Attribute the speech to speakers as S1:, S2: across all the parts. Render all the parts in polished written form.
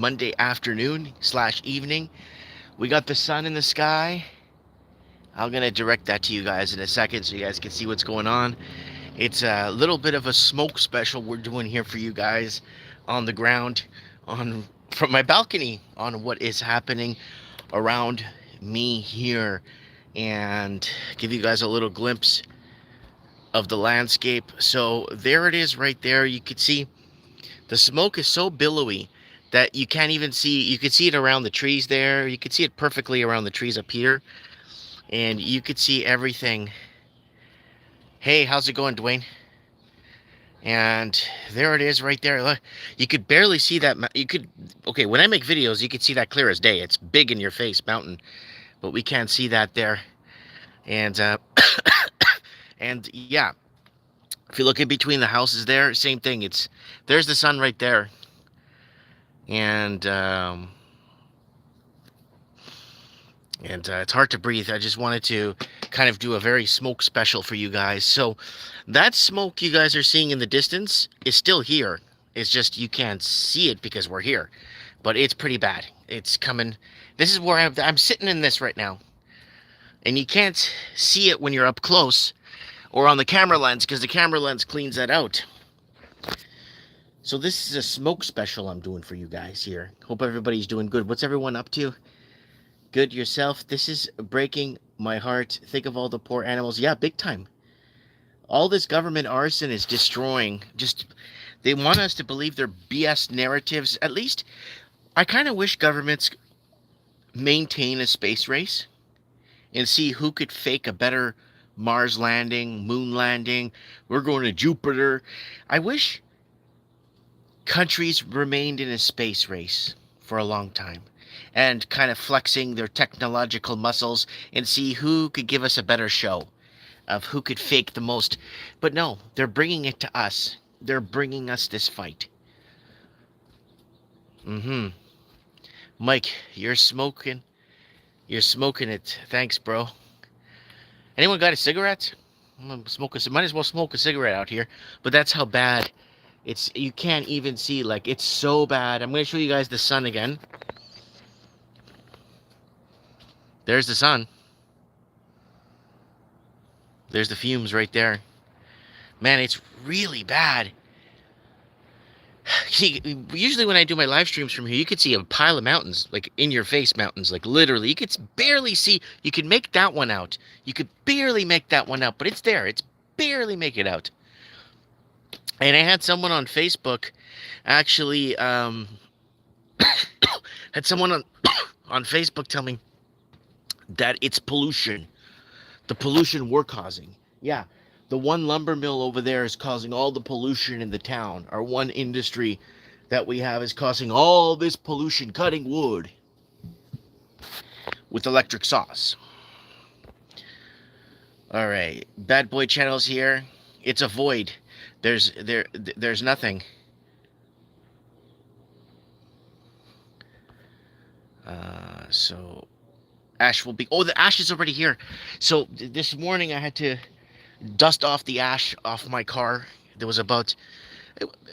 S1: Monday afternoon / evening. We got the sun in the sky. I'm going to direct that to you guys in a second so you guys can see what's going on. It's a little bit of a smoke special we're doing here for you guys on the ground, on from my balcony, on what is happening around me here, and give you guys a little glimpse of the landscape. So there it is right there. You can see the smoke is so billowy that you can't even see. You could see it around the trees there. You could see it perfectly around the trees up here. And you could see everything. Hey, how's it going, Dwayne? And there it is right there. Look, you could barely see that. Okay, when I make videos, you could see that clear as day. It's big in your face mountain, but we can't see that there. And, and yeah, if you look in between the houses there, same thing. There's the sun right there. And it's hard to breathe. I just wanted to kind of do a very smoke special for you guys. So that smoke you guys are seeing in the distance is still here. It's just you can't see it because we're here. But it's pretty bad. It's coming. This is where I'm sitting in this right now. And you can't see it when you're up close or on the camera lens because the camera lens cleans that out. So this is a smoke special I'm doing for you guys here. Hope everybody's doing good. What's everyone up to? Good yourself? This is breaking my heart. Think of all the poor animals. Yeah, big time. All this government arson is destroying. They want us to believe their BS narratives. At least, I kind of wish governments maintain a space race and see who could fake a better Mars landing, moon landing. We're going to Jupiter. I wish countries remained in a space race for a long time and kind of flexing their technological muscles and see who could give us a better show of who could fake the most. But no, they're bringing it to us. They're bringing us this fight. Mike, you're smoking. You're smoking it. Thanks, bro. Anyone got a cigarette? Might as well smoke a cigarette out here. But that's how bad you can't even see. Like, it's so bad. I'm going to show you guys the sun again. There's the sun. There's the fumes right there. Man, it's really bad. See, usually when I do my live streams from here, you could see a pile of mountains, like in your face mountains, like literally. You could barely see. You could make that one out. You could barely make that one out, but it's there. It's barely make it out. And I had someone on Facebook actually had someone on Facebook tell me that it's pollution. The pollution we're causing. Yeah, the one lumber mill over there is causing all the pollution in the town. Our one industry that we have is causing all this pollution, cutting wood with electric saws. All right, Bad Boy Channel's here. It's a void. There's nothing. So ash will be. Oh, the ash is already here. So this morning I had to dust off the ash off my car. There was about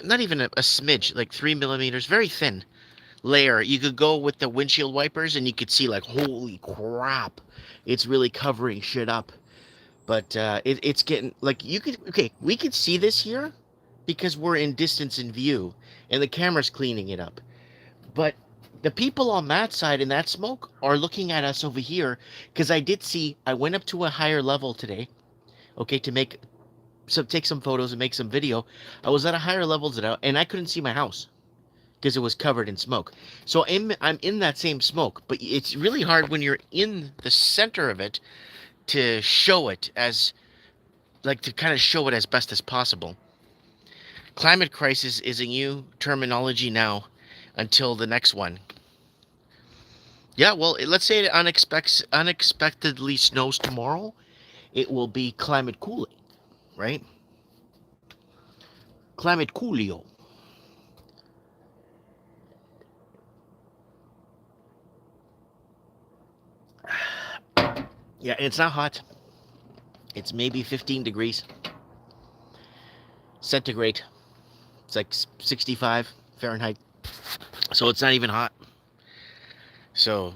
S1: not even a smidge, like 3 millimeters, very thin layer. You could go with the windshield wipers and you could see like, holy crap, it's really covering shit up. But it's getting like we could see this here because we're in distance in view and the camera's cleaning it up. But the people on that side in that smoke are looking at us over here because I went up to a higher level today, okay, to take some photos and make some video. I was at a higher level today and I couldn't see my house because it was covered in smoke. So I'm in that same smoke, but it's really hard when you're in the center of it to show it as, like, to kind of show it as best as possible. Climate crisis is a new terminology now until the next one. Yeah, well, let's say it unexpectedly snows tomorrow. It will be climate cooling, right? Climate coolio. Yeah, it's not hot. It's maybe 15 degrees centigrade. It's like 65 Fahrenheit. So it's not even hot. So,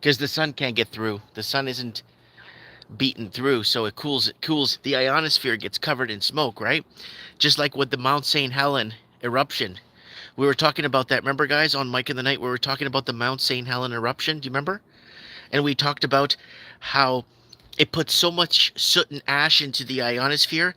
S1: because the sun can't get through, the sun isn't beaten through, so it cools. It cools. The ionosphere gets covered in smoke, right? Just like with the Mount St. Helen eruption. We were talking about that. Remember, guys, on Mike in the Night, we were talking about the Mount St. Helen eruption. Do you remember? And we talked about how it put so much soot and ash into the ionosphere,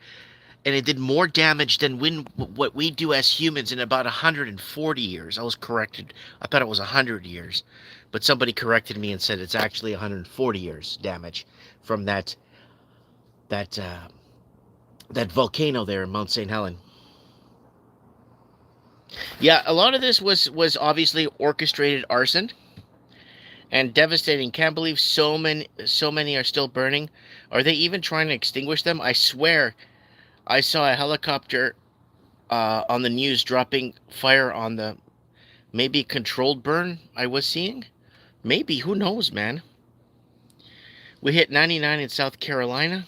S1: and it did more damage than what we do as humans in about 140 years. I was corrected. I thought it was 100 years, but somebody corrected me and said it's actually 140 years damage from that that volcano there in Mount St. Helen. Yeah, a lot of this was obviously orchestrated arson and devastating. Can't believe so many are still burning. Are they even trying to extinguish them? I swear I saw a helicopter on the news dropping fire on the maybe controlled burn I was seeing. Maybe, who knows, man. We hit 99 in South Carolina.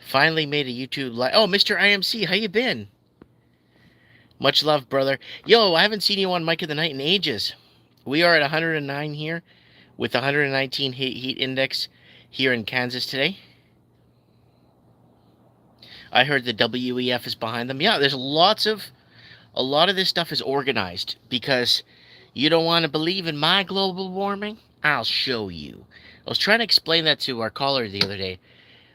S1: Finally made a YouTube live. Oh, Mr. IMC, how you been? Much love, brother. Yo, I haven't seen you on Mike of the Night in ages. We are at 109 here with 119 heat index here in Kansas today. I heard the WEF is behind them. Yeah, there's a lot of this stuff is organized because you don't want to believe in my global warming? I'll show you. I was trying to explain that to our caller the other day.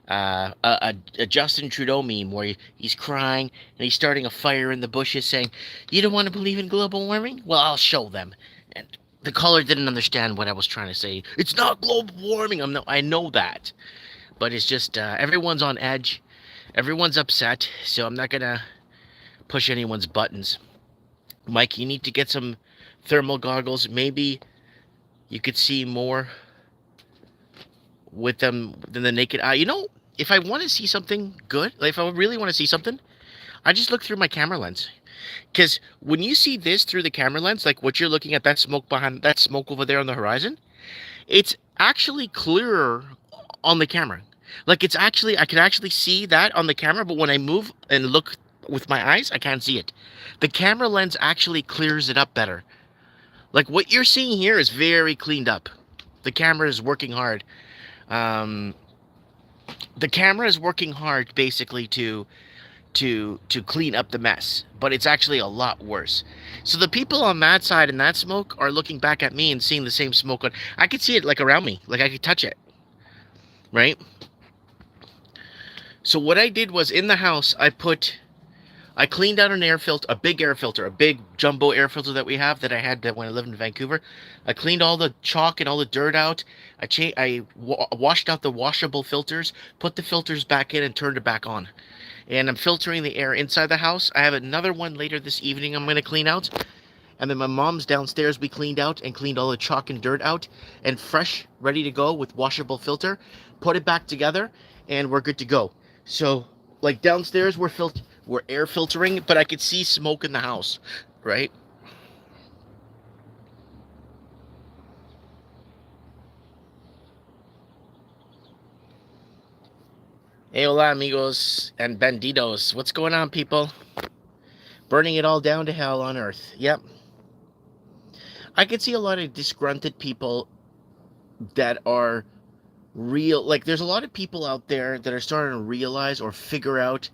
S1: A Justin Trudeau meme where he's crying and he's starting a fire in the bushes saying, you don't want to believe in global warming? Well, I'll show them. And the caller didn't understand what I was trying to say. It's not global warming. I know that. But it's just everyone's on edge. Everyone's upset, so I'm not going to push anyone's buttons. Mike, you need to get some thermal goggles. Maybe you could see more with them than the naked eye. You know, if I want to see something good, like if I really want to see something, I just look through my camera lens. Because when you see this through the camera lens, like what you're looking at, that smoke behind, that smoke over there on the horizon, it's actually clearer on the camera. Like it's actually, I can actually see that on the camera, but when I move and look with my eyes, I can't see it. The camera lens actually clears it up better. Like what you're seeing here is very cleaned up. The camera is working hard. The camera is working hard basically to clean up the mess, but it's actually a lot worse. So the people on that side in that smoke are looking back at me and seeing the same smoke on. I could see it like around me, like I could touch it, right? So what I did was in the house, I cleaned out an air filter, a big air filter, a big jumbo air filter that we have that I had when I lived in Vancouver. I cleaned all the chalk and all the dirt out. I washed out the washable filters, put the filters back in and turned it back on. And I'm filtering the air inside the house. I have another one later this evening I'm going to clean out. And then my mom's downstairs we cleaned out and cleaned all the chalk and dirt out. And fresh, ready to go with washable filter. Put it back together and we're good to go. So, like downstairs we're air filtering, but I could see smoke in the house, right? Hey, hola, amigos and bandidos. What's going on, people? Burning it all down to hell on earth. Yep. I could see a lot of disgruntled people that are real. Like, there's a lot of people out there that are starting to realize or figure out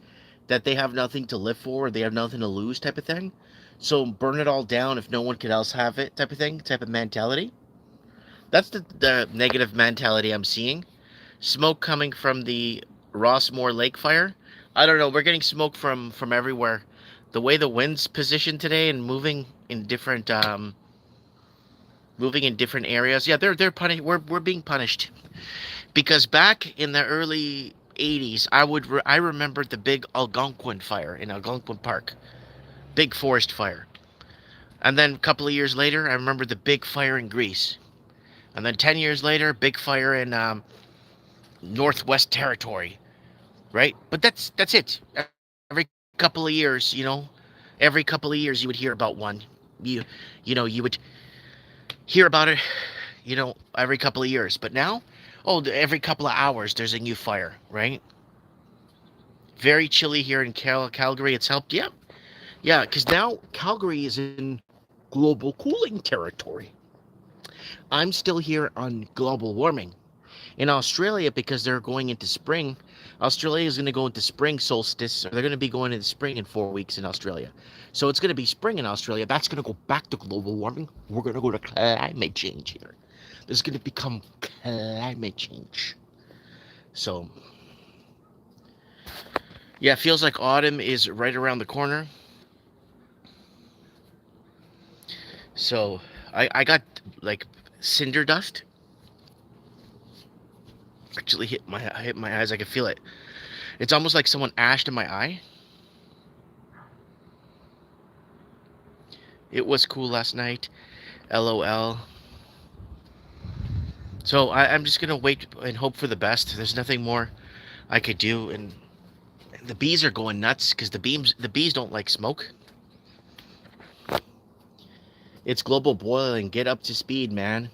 S1: that they have nothing to live for, or they have nothing to lose type of thing. So burn it all down if no one could else have it type of thing, type of mentality. That's the negative mentality I'm seeing. Smoke coming from the Rossmore Lake fire. I don't know. We're getting smoke from everywhere. The way the wind's positioned today and moving in different areas. Yeah, they're punished. We're being punished because back in the early 80s, I remembered the big Algonquin fire in Algonquin Park, big forest fire, and then a couple of years later, I remember the big fire in Greece, and then 10 years later, big fire in Northwest Territory, right? But that's it. Every couple of years, every couple of years you would hear about one. You would hear about it, every couple of years. But now, every couple of hours there's a new fire, right? Very chilly here in Calgary. It's helped. Yeah, Yeah, because now Calgary is in global cooling territory. I'm still here on global warming. In Australia, because they're going into spring, Australia is going to go into spring solstice, or they're going to be going into spring in 4 weeks in Australia. So it's going to be spring in Australia. That's going to go back to global warming. We're going to go to climate change here. There's going to become climate change. So, yeah, it feels like autumn is right around the corner. So, I got like cinder dust actually hit my eyes. I can feel it. It's almost like someone ashed in my eye. It was cool last night. LOL. So I'm just gonna wait and hope for the best. There's nothing more I could do, and the bees are going nuts because the bees don't like smoke. It's global boiling. Get up to speed, man.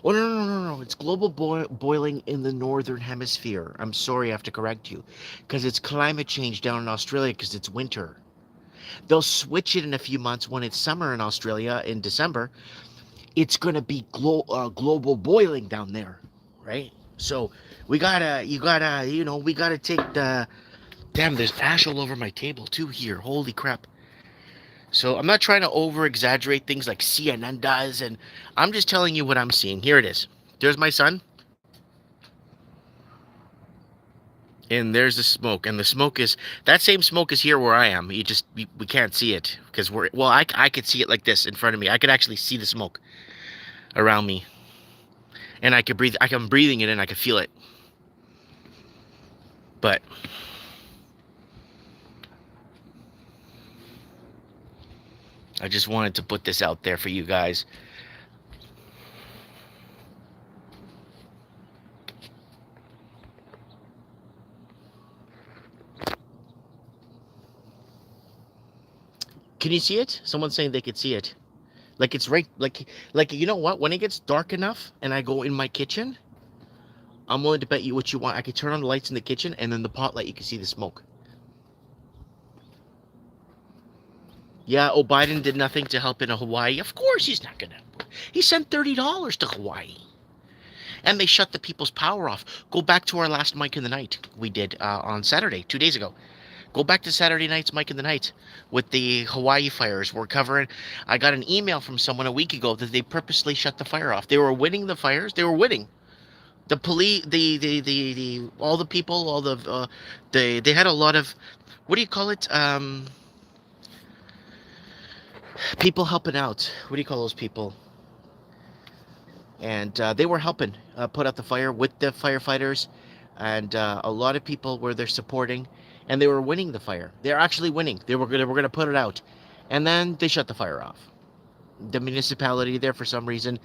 S1: Oh no! It's global boiling in the northern hemisphere. I'm sorry, I have to correct you, because it's climate change down in Australia because it's winter. They'll switch it in a few months when it's summer in Australia in December. It's gonna be global boiling down there, right? So we gotta take the. Damn, there's ash all over my table too here. Holy crap. So I'm not trying to over exaggerate things like CNN does, and I'm just telling you what I'm seeing. Here it is. There's my son, and there's the smoke, and the smoke is that same smoke is here where I am. We can't see it because I could see it like this in front of me. I could actually see the smoke around me, and I could breathe. I'm breathing it in. I could feel it, but I just wanted to put this out there for you guys. Can you see it? Someone's saying they could see it. Like it's right like you know what? When it gets dark enough and I go in my kitchen, I'm willing to bet you what you want. I could turn on the lights in the kitchen and then the pot light you can see the smoke. Yeah, oh Biden did nothing to help in Hawaii. Of course he's not gonna. He sent $30 to Hawaii. And they shut the people's power off. Go back to our last Mike in the Night we did on Saturday, 2 days ago. Go back to Saturday night's Mike in the Night with the Hawaii fires. We're covering. I got an email from someone a week ago that they purposely shut the fire off. They were winning the fires. They were winning. The police, all the people, all the, they had a lot of, what do you call it? People helping out. What do you call those people? And they were helping put out the fire with the firefighters, and a lot of people were there supporting, and they were winning the fire. They're actually winning. They were gonna put it out, and then they shut the fire off. The municipality there, for some reason,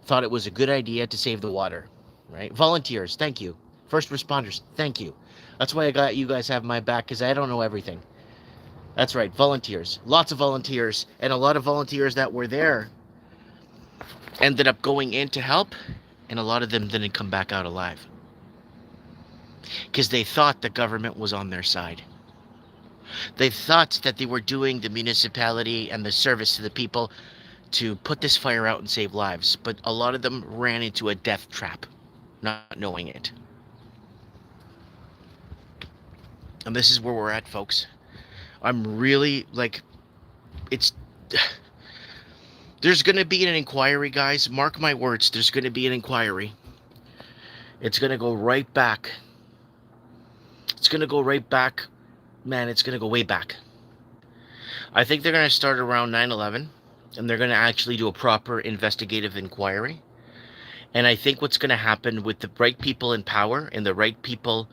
S1: thought it was a good idea to save the water. Right? Volunteers, thank you. First responders, thank you. That's why I got you guys have my back, because I don't know everything. That's right, volunteers. Lots of volunteers, and a lot of volunteers that were there ended up going in to help, and a lot of them didn't come back out alive because they thought the government was on their side. They thought that they were doing the municipality and the service to the people to put this fire out and save lives, but a lot of them ran into a death trap, not knowing it. And this is where we're at, folks. I'm really like, it's there's going to be an inquiry, guys. Mark my words. There's going to be an inquiry. It's going to go right back. It's going to go right back. Man, it's going to go way back. I think they're going to start around 9/11, and they're going to actually do a proper investigative inquiry. And I think what's going to happen with the right people in power and the right people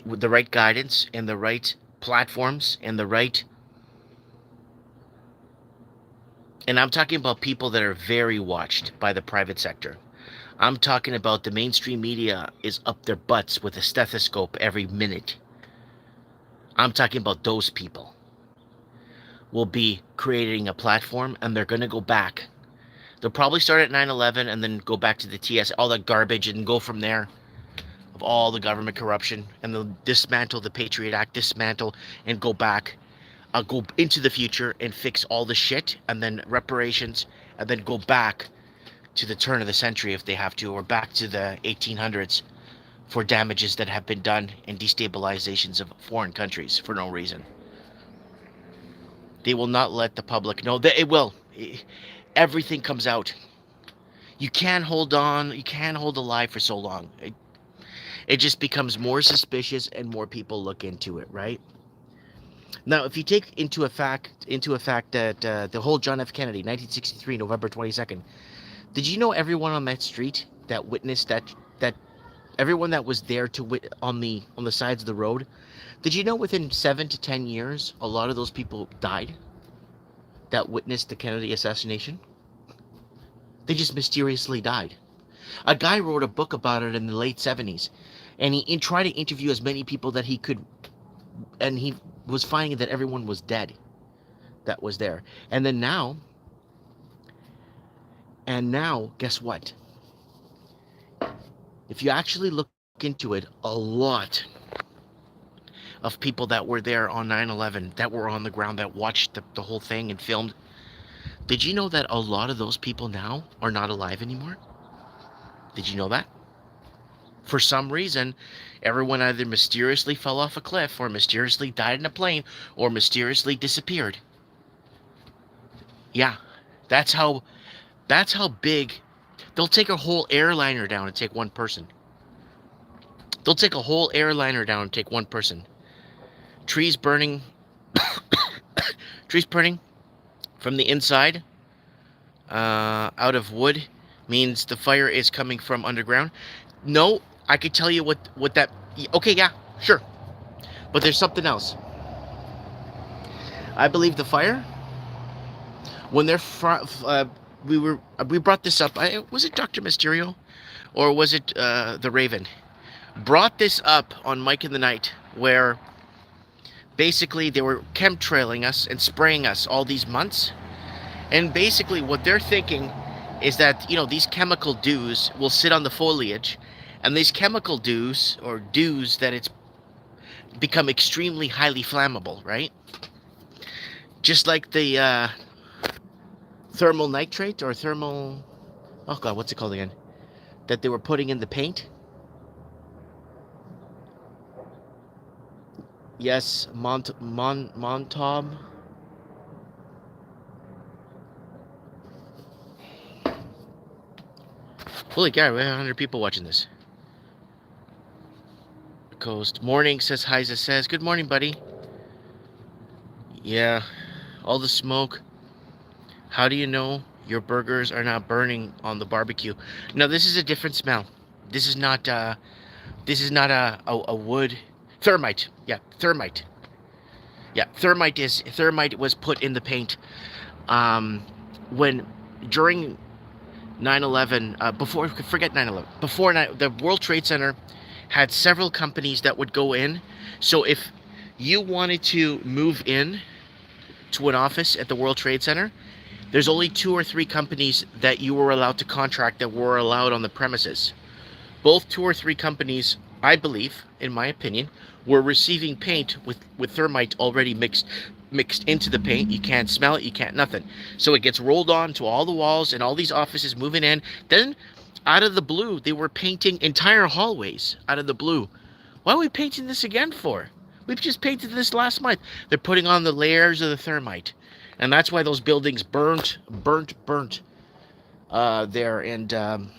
S1: with the right guidance and the right platforms and the right, and I'm talking about people that are very watched by the private sector. I'm talking about the mainstream media is up their butts with a stethoscope every minute. I'm talking about those people will be creating a platform, and they're going to go back. They'll probably start at 9/11 and then go back to the TS, all that garbage, and go from there of all the government corruption, and they'll dismantle the Patriot Act, dismantle and go back. go into the future and fix all the shit, and then reparations, and then go back to the turn of the century if they have to, or back to the 1800s for damages that have been done and destabilizations of foreign countries for no reason. They will not let the public know that it will. Everything comes out. You can't hold on. You can't hold alive for so long. It just becomes more suspicious, and more people look into it, right? Now, if you take into a fact that the whole John F. Kennedy, 1963, November 22nd, did you know everyone on that street that witnessed that everyone that was there to on the sides of the road, did you know within 7 to 10 years, a lot of those people died that witnessed the Kennedy assassination? They just mysteriously died. A guy wrote a book about it in the late 70s, and he tried to interview as many people that he could, and he was finding that everyone was dead that was there. And now, guess what? If you actually look into it, a lot of people that were there on 9/11, that were on the ground, that watched the whole thing and filmed, did you know that a lot of those people now are not alive anymore? Did you know that? For some reason, everyone either mysteriously fell off a cliff, or mysteriously died in a plane, or mysteriously disappeared. Yeah, that's how big. They'll take a whole airliner down and take one person. They'll take a whole airliner down and take one person. Trees burning. Trees burning from the inside, out of wood, means the fire is coming from underground. No, I could tell you what that. Okay, yeah, sure, but there's something else. I believe the fire, when they're we brought this up. Was it Dr. Mysterio, or was it the Raven? Brought this up on Mike in the Night, where basically they were chemtrailing us and spraying us all these months, and basically what they're thinking is that, these chemical dews will sit on the foliage, and these chemical dews, or dews, that it's become extremely highly flammable, right? Just like the thermal nitrate, or thermal, oh god, what's it called again, that they were putting in the paint. Yes, Montaub. Holy cow, we have 100 people watching this. Coast morning, says Heiza, says good morning, buddy. Yeah, all the smoke. How do you know your burgers are not burning on the barbecue? No, this is a different smell. This is not a wood. Thermite. Yeah, thermite. Yeah, thermite was put in the paint. When during 9/11, before, forget 9/11, before the World Trade Center had several companies that would go in. So if you wanted to move in to an office at the World Trade Center, there's only 2 or 3 companies that you were allowed to contract, that were allowed on the premises. Both 2 or 3 companies, I believe, in my opinion, were receiving paint with thermite already mixed into the paint. You can't smell it, you can't nothing. So it gets rolled on to all the walls, and all these offices moving in. Then, out of the blue, they were painting entire hallways out of the blue. Why are we painting this again for? We've just painted this last month. They're putting on the layers of the thermite. And that's why those buildings burnt there. And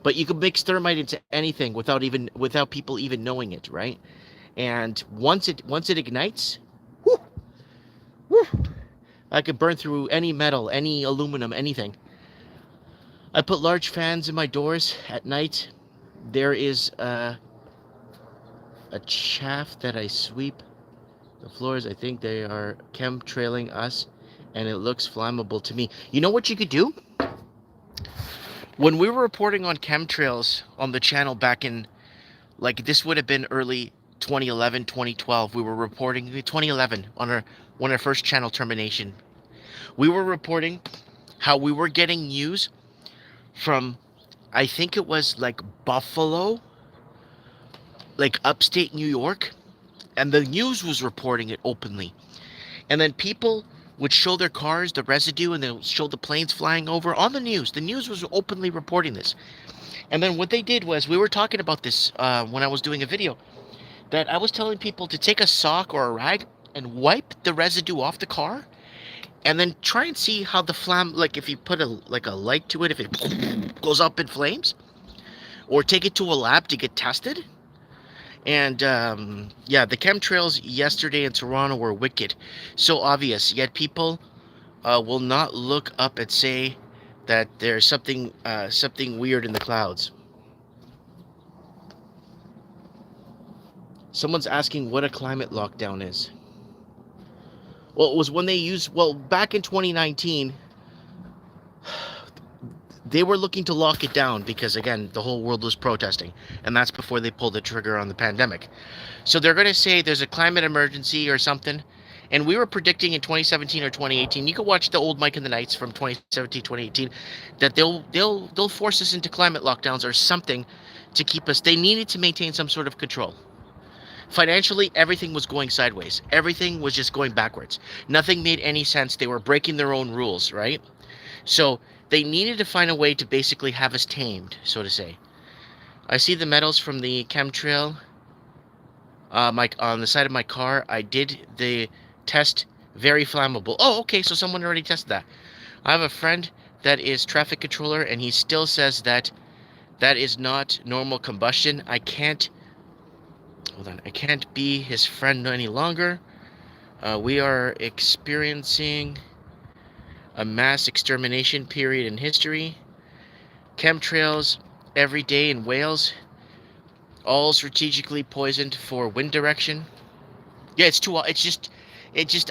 S1: but you can mix thermite into anything without people even knowing it, right? And once it ignites, whoo, whoo, I could burn through any metal, any aluminum, anything. I put large fans in my doors at night. There is a chaff that I sweep the floors. I think they are chemtrailing us, and it looks flammable to me. You know what you could do? When we were reporting on chemtrails on the channel back in, like, this would have been early 2011, 2012. We were reporting 2011 on our first channel termination. We were reporting how we were getting news from, I think it was like Buffalo, like upstate New York, And the news was reporting it openly. And then people would show their cars, the residue, and they'll show the planes flying over on the news. The news was openly reporting this. And then what they did was, we were talking about this when I was doing a video, that I was telling people to take a sock or a rag and wipe the residue off the car, and then try and see how the flam, like if you put a light to it, if it goes up in flames, or take it to a lab to get tested. And yeah, the chemtrails yesterday in Toronto were wicked, so obvious. Yet people will not look up and say that there's something weird in the clouds. Someone's asking what a climate lockdown is. Well, it was when they used, well, back in 2019, they were looking to lock it down because, again, the whole world was protesting. And that's before they pulled the trigger on the pandemic. So they're going to say there's a climate emergency or something. And we were predicting in 2017 or 2018, you can watch the old Mike and the Knights from 2017, 2018, that they'll force us into climate lockdowns or something to keep us. They needed to maintain some sort of control. Financially, everything was going sideways. Everything was just going backwards. Nothing made any sense. They were breaking their own rules, right? So they needed to find a way to basically have us tamed, so to say. I see the metals from the chemtrail on the side of my car. I did the test, very flammable. Oh, okay, so someone already tested that. I have a friend that is traffic controller, and he still says that that is not normal combustion. I can't be his friend any longer. We are experiencing a mass extermination period in history. Chemtrails every day in Wales. All strategically poisoned for wind direction. Yeah, it's too. It's just.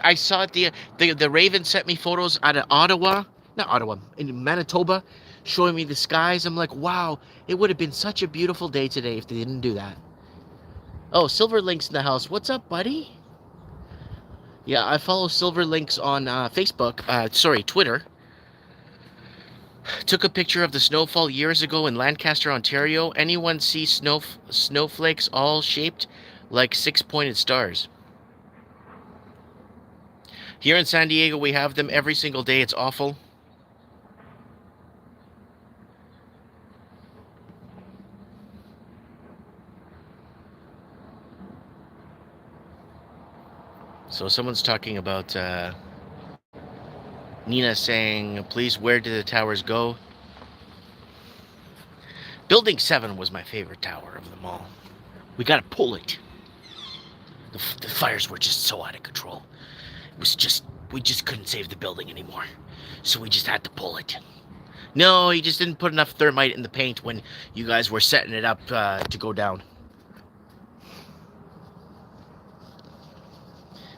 S1: I saw it. The Raven sent me photos out of Ottawa, not Ottawa, in Manitoba, showing me the skies. I'm like, wow, it would have been such a beautiful day today if they didn't do that. Oh, Silver Links in the house. What's up, buddy? Yeah, I follow Silver Links on Facebook. Twitter. Took a picture of the snowfall years ago in Lancaster, Ontario. Anyone see snowflakes all shaped like six-pointed stars? Here in San Diego, we have them every single day. It's awful. So someone's talking about Nina saying, please, where did the towers go? Building 7 was my favorite tower of them all. We gotta pull it. The fires were just so out of control. It was just, we just couldn't save the building anymore. So we just had to pull it. No, he just didn't put enough thermite in the paint when you guys were setting it up to go down.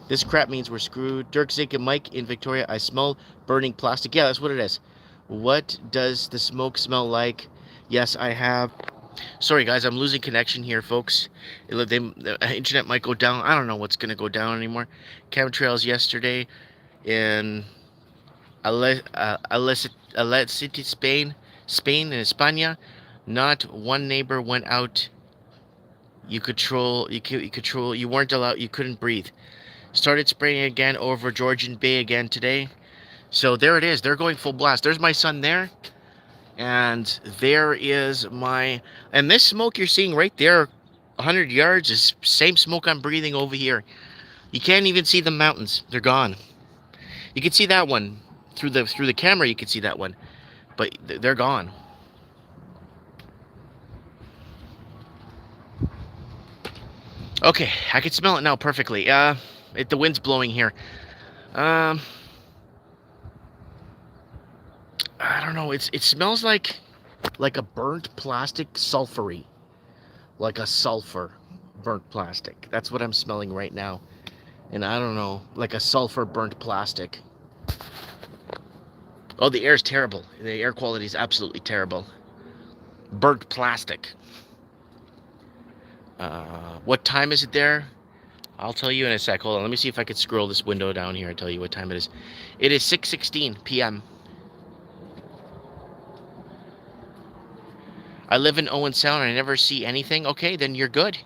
S1: This crap means we're screwed. Dirk, Zig, and Mike in Victoria. I smell burning plastic. Yeah, that's what it is. What does the smoke smell like? Yes, I have. Sorry, guys, I'm losing connection here, folks. The internet might go down. I don't know what's going to go down anymore. Chemtrails yesterday in Alicante, Spain and España. Not one neighbor went out. You weren't allowed. You couldn't breathe. Started spraying again over Georgian Bay again today. So there it is. They're going full blast. There's my son there. And there is my... And this smoke you're seeing right there, 100 yards, is same smoke I'm breathing over here. You can't even see the mountains. They're gone. You can see that one. Through the camera, you can see that one. But they're gone. Okay, I can smell it now perfectly. The wind's blowing here. I don't know. It smells like a burnt plastic, sulfury, like a sulfur burnt plastic. That's what I'm smelling right now. And I don't know, like a sulfur burnt plastic. Oh, the air's terrible. The air quality is absolutely terrible. Burnt plastic. What time is it there? I'll tell you in a sec. Hold on. Let me see if I could scroll this window down here and tell you what time it is. It is 6:16 p.m. I live in Owen Sound and I never see anything. Okay, then you're good.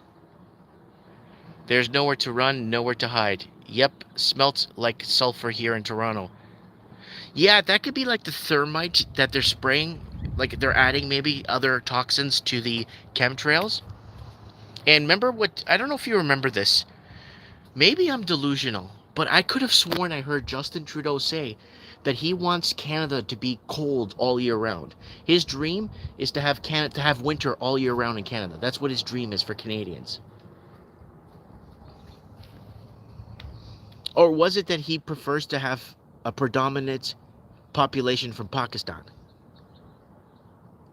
S1: There's nowhere to run, nowhere to hide. Yep, smelt like sulfur here in Toronto. Yeah, that could be like the thermite that they're spraying. Like they're adding maybe other toxins to the chemtrails. And remember what, I don't know if you remember this. Maybe I'm delusional, but I could have sworn I heard Justin Trudeau say that he wants Canada to be cold all year round. His dream is to have Canada to have winter all year round in Canada. That's what his dream is for Canadians. Or was it that he prefers to have a predominant population from Pakistan?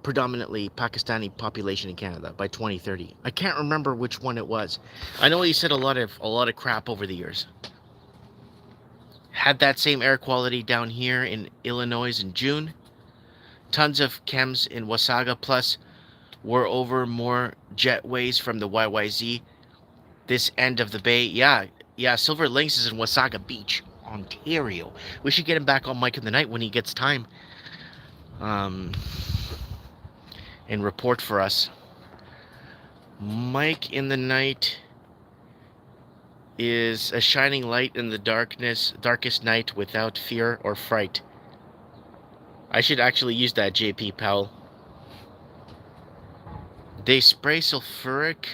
S1: Predominantly Pakistani population in Canada by 2030. I can't remember which one it was. I know he said a lot of crap over the years. Had that same air quality down here in Illinois in June. Tons of chems in Wasaga, plus we're over more jetways from the YYZ. This end of the bay, yeah, Silver Links is in Wasaga Beach, Ontario. We should get him back on Mike in the Night when he gets time. And report for us. Mike in the Night is a shining light in the darkest night without fear or fright. I should actually use that, JP Powell. They spray sulfuric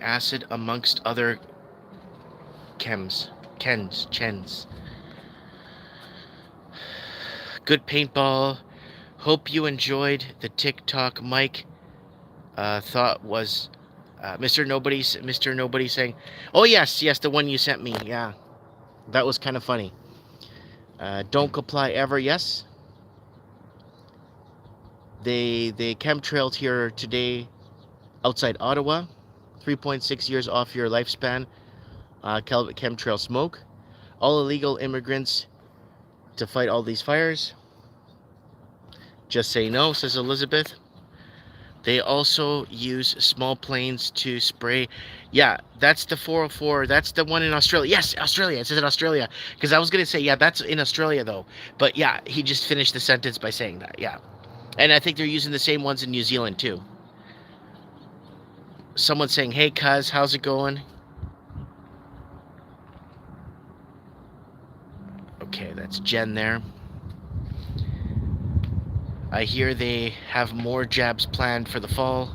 S1: acid amongst other chens. Good paintball. Hope you enjoyed the TikTok. Mike thought was Mr. Nobody saying, "Oh yes, the one you sent me." Yeah, that was kind of funny. Don't comply ever. Yes. They chemtrailed here today outside Ottawa. 3.6 years off your lifespan. Chemtrail smoke. All illegal immigrants to fight all these fires. Just say no, says Elizabeth. They also use small planes to spray. Yeah, that's the 404. That's the one in Australia. Yes, Australia. It says in Australia. Because I was going to say, yeah, that's in Australia, though. But yeah, he just finished the sentence by saying that. Yeah. And I think they're using the same ones in New Zealand, too. Someone saying, hey, cuz, how's it going? Okay, that's Jen there. I hear they have more jabs planned for the fall.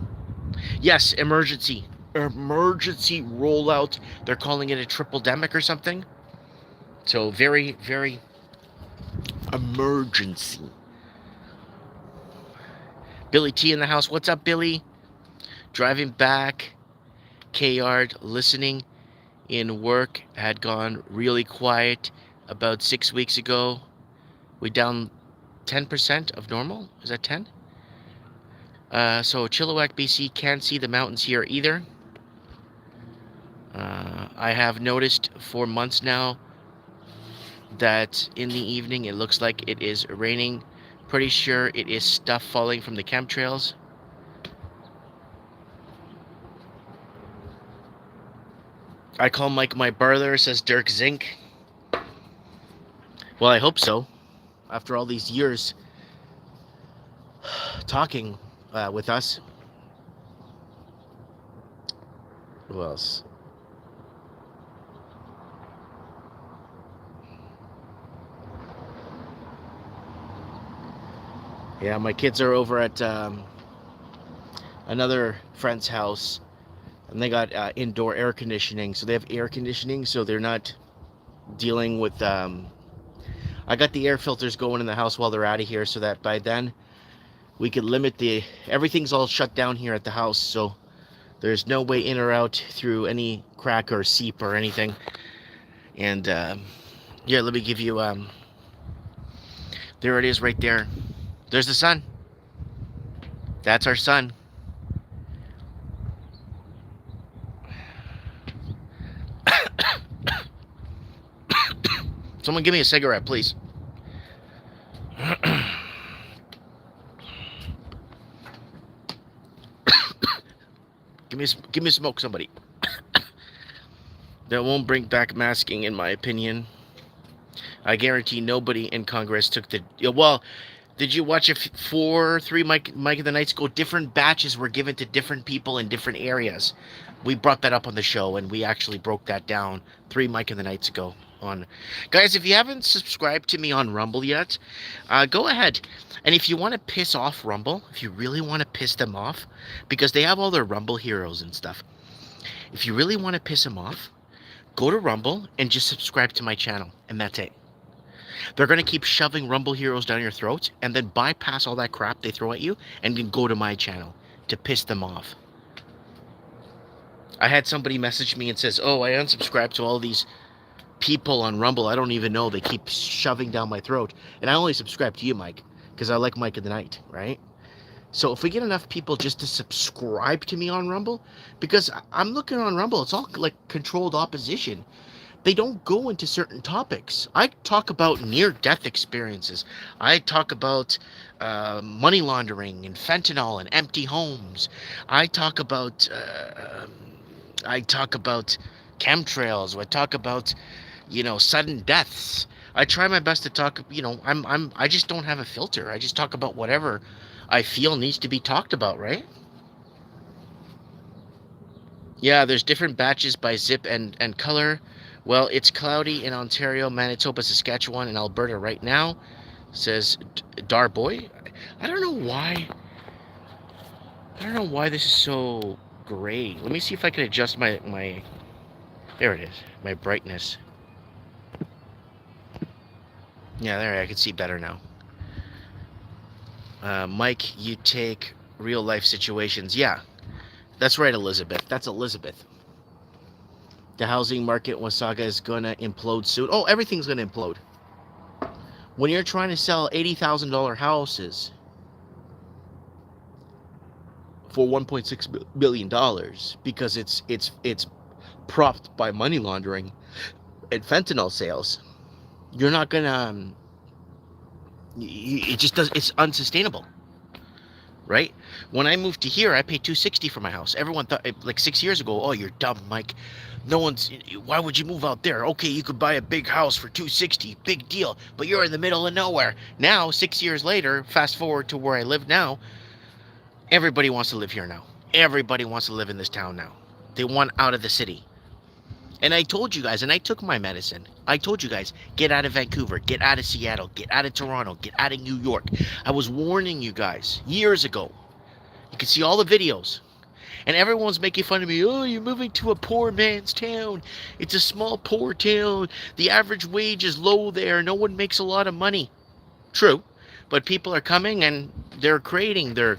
S1: Yes, emergency rollout. They're calling it a triple-demic or something. So very, very emergency. Billy T in the house. What's up, Billy? Driving back, K-Yard, listening in work had gone really quiet about 6 weeks ago. We down 10% of normal. Is that 10? So Chilliwack, BC, can't see the mountains here either. I have noticed for months now that in the evening it looks like it is raining. Pretty sure it is stuff falling from the chemtrails. I call Mike my brother, says Dirk Zink. Well, I hope so. After all these years talking with us. Who else? Yeah, my kids are over at another friend's house, and they got indoor air conditioning. So they have air conditioning, so they're not dealing with... I got the air filters going in the house while they're out of here, so that by then we could limit the... Everything's all shut down here at the house, so there's no way in or out through any crack or seep or anything. And yeah, let me give you... there it is right there. There's the sun. That's our sun. Someone give me a cigarette, please. Give me a smoke, somebody. That won't bring back masking, in my opinion. I guarantee nobody in Congress took the... Well, Did you watch 3 Mike of the Nights ago? Different batches were given to different people in different areas. We brought that up on the show, and we actually broke that down 3 Mike of the Nights ago. On guys, if you haven't subscribed to me on Rumble yet, go ahead. And if you want to piss off Rumble, if you really want to piss them off, because they have all their Rumble heroes and stuff. If you really want to piss them off, go to Rumble and just subscribe to my channel, and that's it. They're going to keep shoving Rumble heroes down your throat and then bypass all that crap they throw at you and then go to my channel to piss them off. I had somebody message me and says, oh, I unsubscribed to all these people on Rumble I don't even know. They keep shoving down my throat. And I only subscribe to you, Mike, because I like Mike of the Night, right? So if we get enough people just to subscribe to me on Rumble, because I'm looking on Rumble, it's all like controlled opposition. They don't go into certain topics. I talk about near-death experiences. I talk about money laundering and fentanyl and empty homes. I talk about chemtrails. I talk about sudden deaths. I try my best to talk. I just don't have a filter. I just talk about whatever I feel needs to be talked about, right? Yeah, there's different batches by zip and color. Well, it's cloudy in Ontario, Manitoba, Saskatchewan, and Alberta right now, says Darboy. I don't know why this is so gray. Let me see if I can adjust my there it is, my brightness. Yeah, there, I can see better now. Mike, you take real life situations. Yeah, that's right, Elizabeth. That's Elizabeth. The housing market in Wasaga is going to implode soon. Oh, everything's going to implode. When you're trying to sell $80,000 houses for $1.6 billion because it's propped by money laundering and fentanyl sales, you're not going to... It just does. It's unsustainable. Right? When I moved to here, I paid $260 for my house. Everyone thought, like 6 years ago, oh, you're dumb, Mike. Why would you move out there? Okay, you could buy a big house for $260, big deal, but you're in the middle of nowhere. Now, 6 years later, fast forward to where I live now, everybody wants to live here now. Everybody wants to live in this town now. They want out of the city. And I told you guys, and I took my medicine. I told you guys, get out of Vancouver, get out of Seattle, get out of Toronto, get out of New York. I was warning you guys years ago. You can see all the videos. And everyone's making fun of me. Oh, you're moving to a poor man's town. It's a small, poor town. The average wage is low there. No one makes a lot of money. True. But people are coming and they're creating their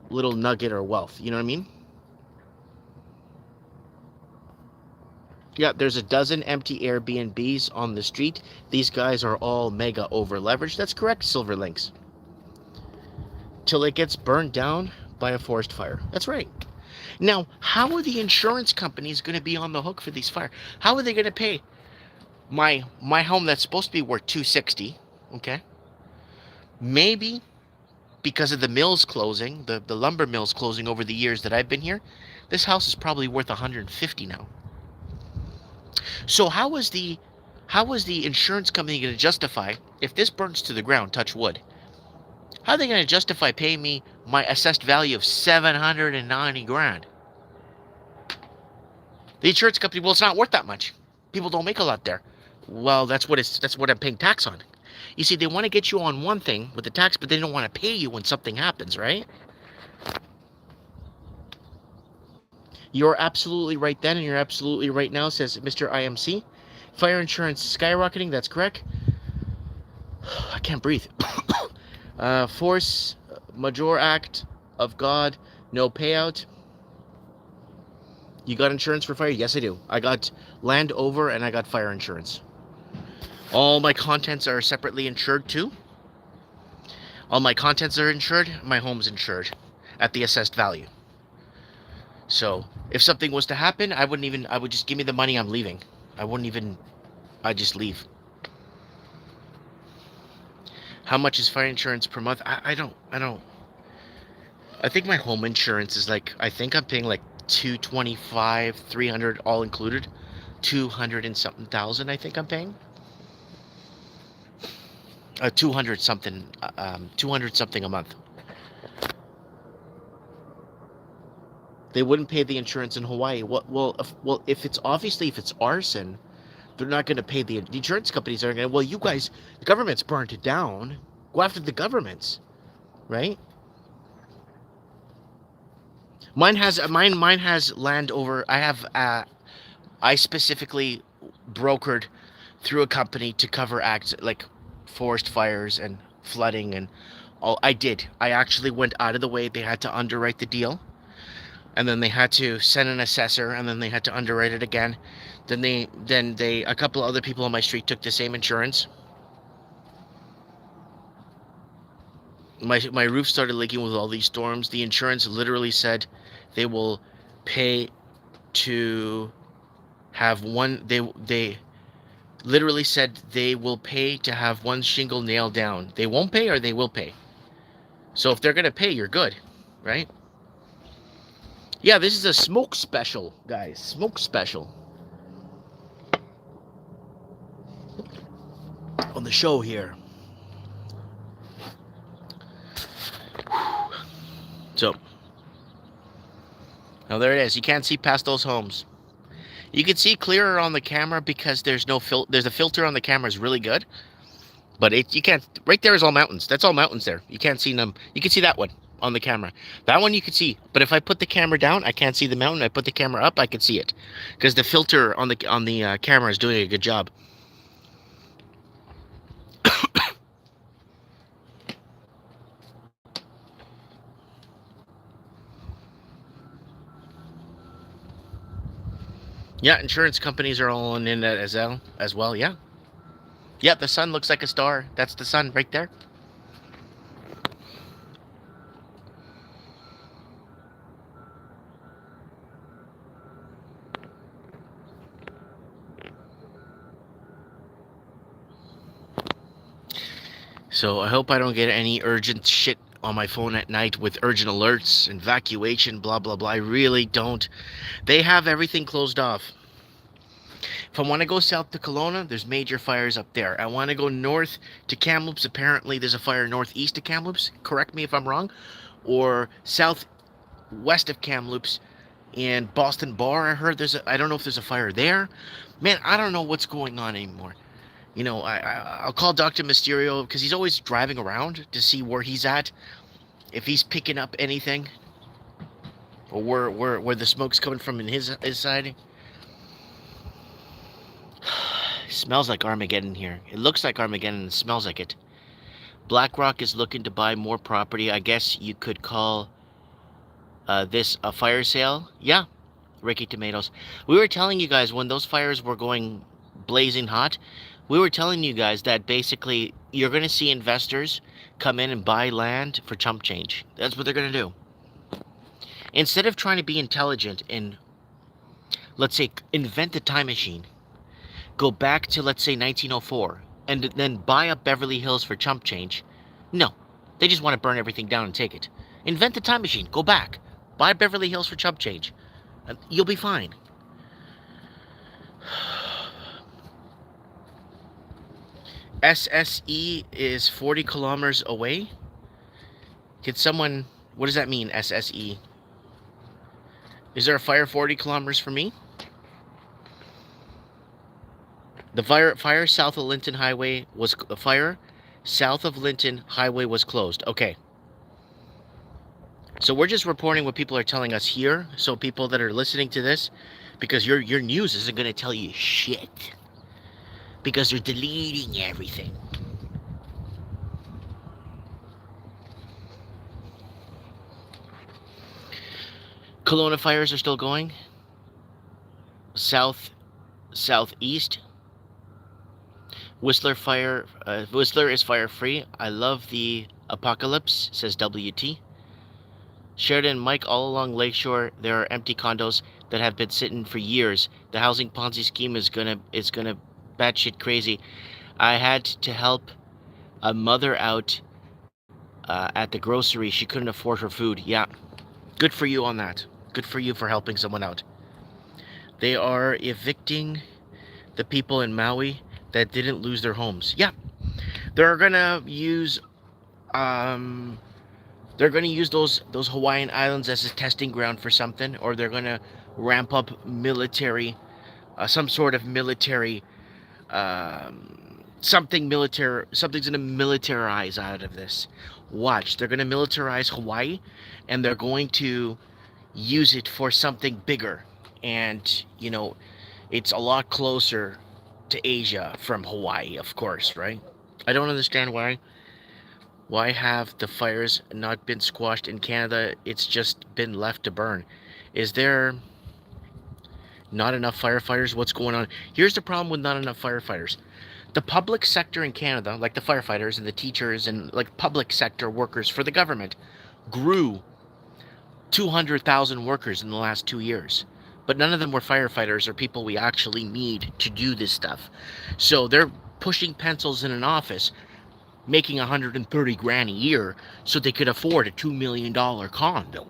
S1: little nugget or wealth. You know what I mean? Yeah, there's a dozen empty Airbnbs on the street. These guys are all mega over leveraged. That's correct, Silver Links. Till it gets burned down by a forest fire. That's right. Now, how are the insurance companies going to be on the hook for these fires? How are they going to pay my home that's supposed to be worth $260? Okay. Maybe because of the mills closing, the lumber mills closing over the years that I've been here, this house is probably worth $150 now. So how is the insurance company going to justify, if this burns to the ground, touch wood, how are they going to justify paying me my assessed value of $790,000? The insurance company, well, it's not worth that much. People don't make a lot there. Well, that's what I'm paying tax on. You see, they want to get you on one thing with the tax, but they don't want to pay you when something happens, right? You're absolutely right then, and you're absolutely right now, says Mr. IMC. Fire insurance skyrocketing, that's correct. I can't breathe. Force majeure act of God, no payout. You got insurance for fire? Yes, I do. I got land over and I got fire insurance. All my contents are separately insured too. All my contents are insured. My home's insured at the assessed value. So if something was to happen, I would just give me the money, I'm leaving. I'd just leave. How much is fire insurance per month? I don't. I think my home insurance is like, I think I'm paying like $225, $300 all included. 200 and something thousand I think I'm paying. 200 something, 200 something a month. They wouldn't pay the insurance in Hawaii. Well, if it's arson, they're not going to pay the insurance companies. Are going to, well, you guys, the government's burnt it down. Go after the governments, right? Mine has land over. I specifically brokered through a company to cover acts like forest fires and flooding and all. I did. I actually went out of the way. They had to underwrite the deal, and then they had to send an assessor, and then they had to underwrite it again. Then they a couple other people on my street took the same insurance. My roof started leaking with all these storms. The insurance literally said they will pay to have one. They literally said they will pay to have one shingle nailed down. They won't pay or they will pay. So if they're gonna pay, you're good, right? Yeah, this is a smoke special, guys. Smoke special on the show here. So now there it is. You can't see past those homes. You can see clearer on the camera because there's no there's a filter on the camera is really good. But you can't. Right there is all mountains. That's all mountains there. You can't see them. You can see that one on the camera. That one you can see. But if I put the camera down, I can't see the mountain. I put the camera up, I can see it, because the filter on the camera is doing a good job. Yeah, insurance companies are all in that as well. Yeah. Yeah, the sun looks like a star. That's the sun right there. So I hope I don't get any urgent shit on my phone at night with urgent alerts, evacuation, blah, blah, blah. I really don't. They have everything closed off. If I want to go south to Kelowna, there's major fires up there. I want to go north to Kamloops. Apparently, there's a fire northeast of Kamloops. Correct me if I'm wrong. Or southwest of Kamloops in Boston Bar. I heard I don't know if there's a fire there. Man, I don't know what's going on anymore. You know, I'll call Dr. Mysterio because he's always driving around to see where he's at, if he's picking up anything, or where the smoke's coming from in his side. It smells like Armageddon here. It looks like Armageddon and it smells like it. BlackRock is looking to buy more property. I guess you could call this a fire sale. Yeah, Ricky Tomatoes. We were telling you guys when those fires were going blazing hot, we were telling you guys that basically you're going to see investors come in and buy land for chump change. That's what they're going to do. Instead of trying to be intelligent and, let's say, invent the time machine, go back to, let's say, 1904, and then buy up Beverly Hills for chump change. No, they just want to burn everything down and take it. Invent the time machine. Go back. Buy Beverly Hills for chump change. You'll be fine. SSE is 40 kilometers away. Could someone... What does that mean, SSE? Is there a fire 40 kilometers from me? The fire south of Linton Highway was... The fire south of Linton Highway was closed. Okay. So we're just reporting what people are telling us here. So people that are listening to this, because your news isn't going to tell you shit. Because they're deleting everything. Kelowna fires are still going. Southeast. Whistler is fire free. I love the apocalypse, says WT. Sheridan, Mike, all along Lakeshore, there are empty condos that have been sitting for years. The housing Ponzi scheme is gonna batshit crazy. I had to help a mother out at the grocery. She couldn't afford her food. Yeah, good for you on that. Good for you for helping someone out. They are evicting the people in Maui that didn't lose their homes. Yeah, They're gonna use um they're gonna use those Hawaiian islands as a testing ground for something, or they're gonna ramp up military, some sort of military, something's gonna militarize out of this. Watch, they're gonna militarize Hawaii, and they're going to use it for something bigger. And it's a lot closer to Asia from Hawaii, of course, right? I don't understand why have the fires not been squashed in Canada? It's just been left to burn. Is there not enough firefighters? What's going on? Here's the problem with not enough firefighters. The public sector in Canada, like the firefighters and the teachers and like public sector workers for the government, grew 200,000 workers in the last 2 years. But none of them were firefighters or people we actually need to do this stuff. So they're pushing pencils in an office, making 130 grand a year so they could afford a $2 million condo.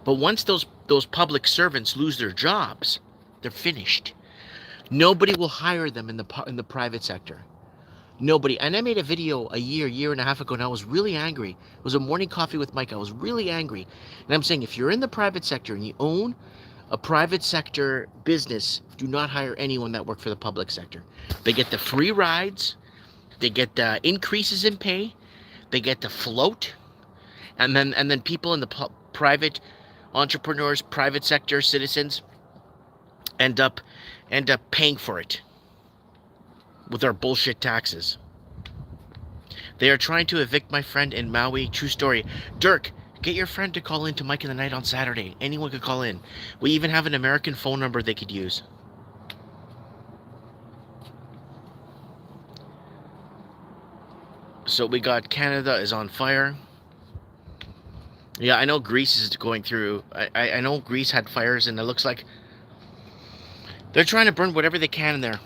S1: But once those public servants lose their jobs, they're finished. Nobody will hire them in the private sector. Nobody. And I made a video a year and a half ago, and I was really angry. It was a morning coffee with Mike. I was really angry. And I'm saying, if you're in the private sector and you own a private sector business, do not hire anyone that work for the public sector. They get the free rides, they get the increases in pay, they get the float, and then people in the private entrepreneurs, private sector citizens end up paying for it with our bullshit taxes. They are trying to evict my friend in Maui. True story. Dirk, get your friend to call in to Mike in the Night on Saturday. Anyone could call in. We even have an American phone number they could use. So we got Canada is on fire. Yeah, I know Greece is going through. I know Greece had fires, and it looks like they're trying to burn whatever they can in there.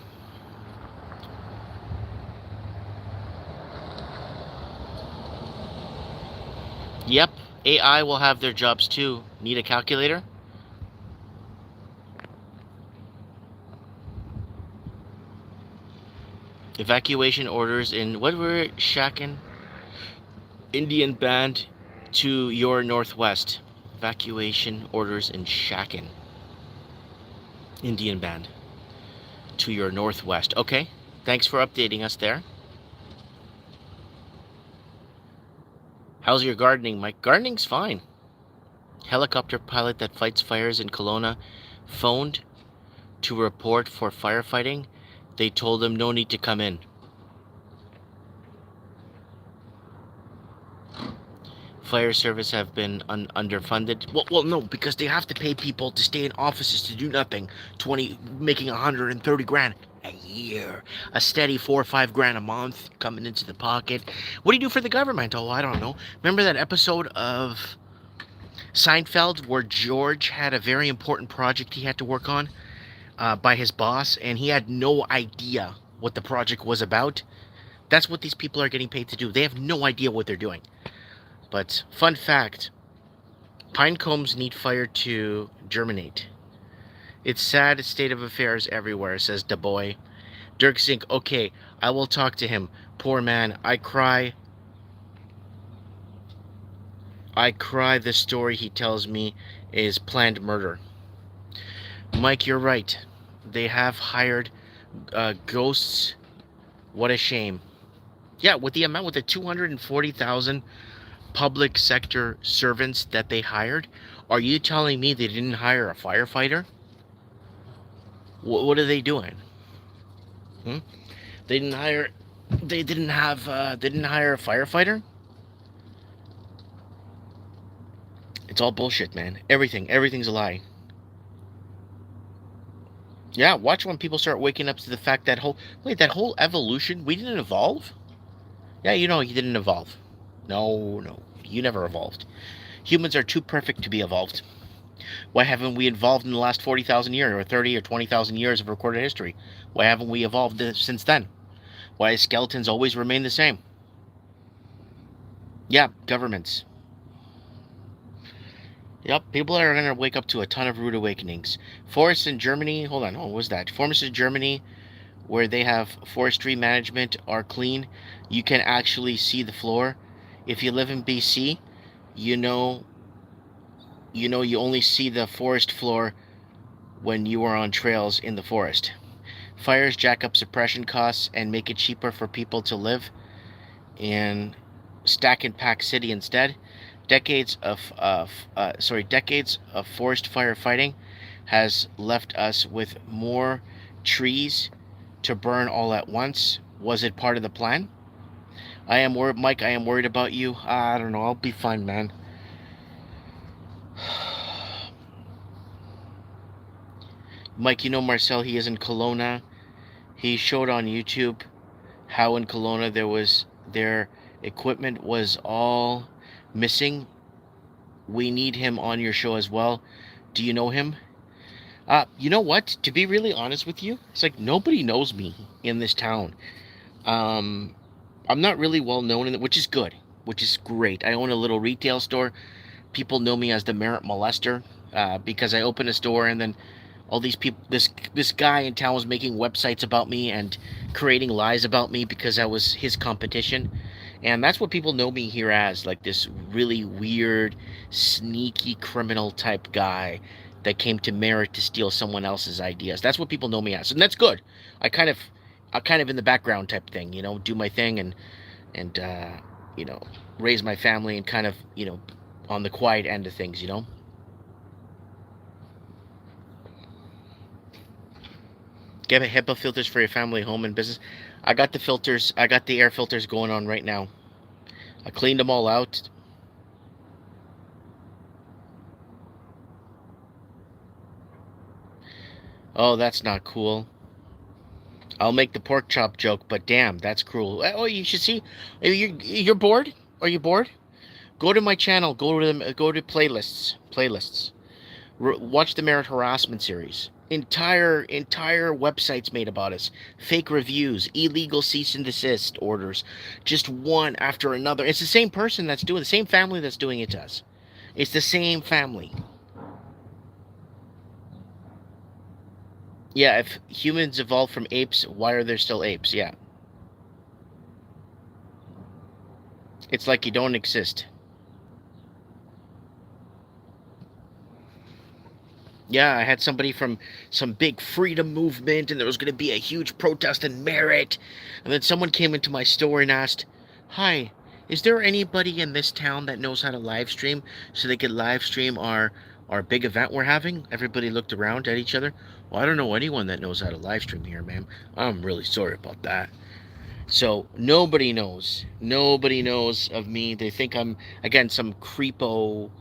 S1: Yep, AI will have their jobs too. Need a calculator? Evacuation orders in what were it? Shaken? Indian band to your northwest. Evacuation orders in Shaken. Indian band to your northwest. Okay, thanks for updating us there. How's your gardening, Mike? Gardening's fine. Helicopter pilot that fights fires in Kelowna phoned to report for firefighting. They told him no need to come in. Fire service have been underfunded. Well, no, because they have to pay people to stay in offices to do nothing. Making 130 grand a year, a steady 4 or 5 grand a month coming into the pocket. What do you do for the government? Oh, I don't know. Remember that episode of Seinfeld where George had a very important project he had to work on by his boss, and he had no idea what the project was about? That's what these people are getting paid to do. They have no idea what they're doing. But fun fact, pine cones need fire to germinate. It's sad state of affairs everywhere, says Da Boy. Dirk Zink, okay, I will talk to him. Poor man, I cry. The story he tells me is planned murder. Mike, you're right. They have hired ghosts. What a shame. Yeah, with the 240,000 public sector servants that they hired, are you telling me they didn't hire a firefighter? What are they doing? They didn't hire a firefighter? It's all bullshit, man. Everything's a lie. Yeah, watch when people start waking up to the fact that whole evolution, we didn't evolve? Yeah, you didn't evolve. No, you never evolved. Humans are too perfect to be evolved. Why haven't we evolved in the last 40,000 years or 30 or 20,000 years of recorded history? Why haven't we evolved since then? Why skeletons always remain the same? Yeah, governments. Yep, people are going to wake up to a ton of rude awakenings. Forests in Germany, hold on, what was that? Forests in Germany where they have forestry management are clean, you can actually see the floor. If you live in BC, you know you only see the forest floor when you are on trails in the forest. Fires jack up suppression costs and make it cheaper for people to live in stack and pack city instead. Decades of forest firefighting has left us with more trees to burn all at once. Was it part of the plan? I am worried, Mike. I am worried about you. I don't know. I'll be fine, man. Mike, you know Marcel. He is in Kelowna. He showed on YouTube how in Kelowna their equipment was all missing. We need him on your show as well. Do you know him? You know what? To be really honest with you, it's like nobody knows me in this town. Um, I'm not really well known in it, which is good, which is great. I own a little retail store. People know me as the Merit Molester because I opened a store and then all these people, this guy in town was making websites about me and creating lies about me because I was his competition, and that's what people know me here as, like this really weird, sneaky criminal type guy that came to Merit to steal someone else's ideas. That's what people know me as, and that's good. I kind of, I kind of in the background type thing, do my thing and you know, raise my family and kind of on the quiet end of things. Get HEPA filters for your family, home, and business. I got the filters. I got the air filters going on right now. I cleaned them all out. Oh, that's not cool. I'll make the pork chop joke, but damn, that's cruel. Oh, you should see. You're bored? Are you bored? Go to my channel. Go to playlists. Playlists. Watch the Merit Harassment series. Entire websites made about us. Fake reviews, illegal cease and desist orders, just one after another. It's the same person that's doing the same family that's doing it to us. It's the same family. Yeah, if humans evolved from apes, why are there still apes? Yeah. It's like you don't exist. Yeah, I had somebody from some big freedom movement, and there was going to be a huge protest in Merit. And then someone came into my store and asked, "Hi, is there anybody in this town that knows how to live stream so they could live stream our big event we're having?" Everybody looked around at each other. "Well, I don't know anyone that knows how to live stream here, ma'am. I'm really sorry about that." So nobody knows. Nobody knows of me. They think I'm again some creepo,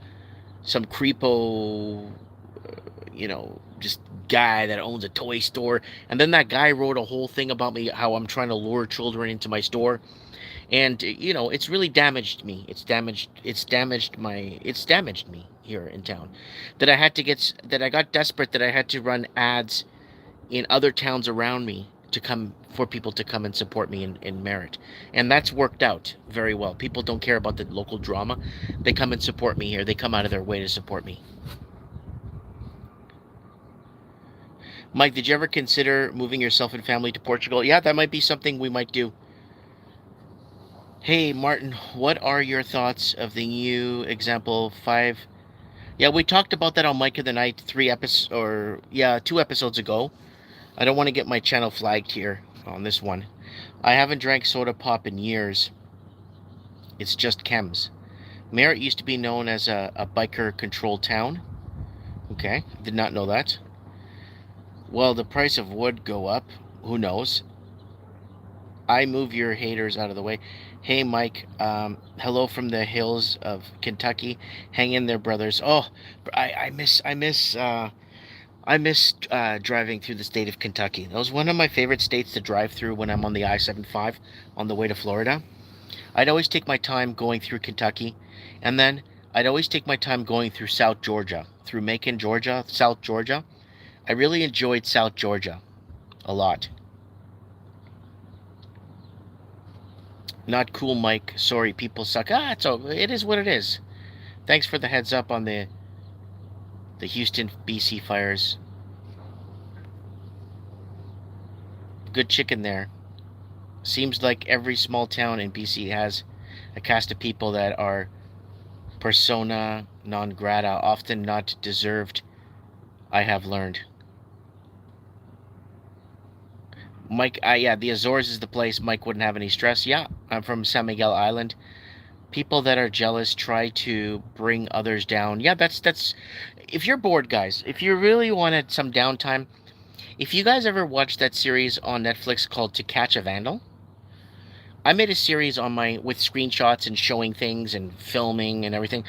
S1: just guy that owns a toy store. And then that guy wrote a whole thing about me, how I'm trying to lure children into my store. And it's really damaged me. It's damaged me here in town. That I got desperate that I had to run ads in other towns around me to come for people to come and support me in Merit. And that's worked out very well. People don't care about the local drama. They come and support me here. They come out of their way to support me. Mike, did you ever consider moving yourself and family to Portugal? Yeah, that might be something we might do. Hey, Martin, what are your thoughts of the new example 5? Yeah, we talked about that on Mike of the Night 2 episodes ago. I don't want to get my channel flagged here on this one. I haven't drank soda pop in years. It's just chems. Merritt used to be known as a biker-controlled town. Okay, did not know that. Well, the price of wood go up. Who knows? I move your haters out of the way. Hey, Mike. Hello from the hills of Kentucky. Hang in there, brothers. Oh, I miss driving through the state of Kentucky. That was one of my favorite states to drive through when I'm on the I-75 on the way to Florida. I'd always take my time going through Kentucky, and then I'd always take my time going through South Georgia, through Macon, Georgia, South Georgia. I really enjoyed South Georgia a lot. Not cool, Mike. Sorry, people suck. It is what it is. Thanks for the heads up on the Houston, BC fires. Good chicken there. Seems like every small town in BC has a cast of people that are persona non grata, often not deserved, I have learned. Mike, yeah, the Azores is the place Mike wouldn't have any stress. Yeah, I'm from San Miguel Island. People that are jealous try to bring others down. Yeah, that's. If you're bored, guys, if you really wanted some downtime, if you guys ever watched that series on Netflix called To Catch a Vandal, I made a series on my with screenshots and showing things and filming and everything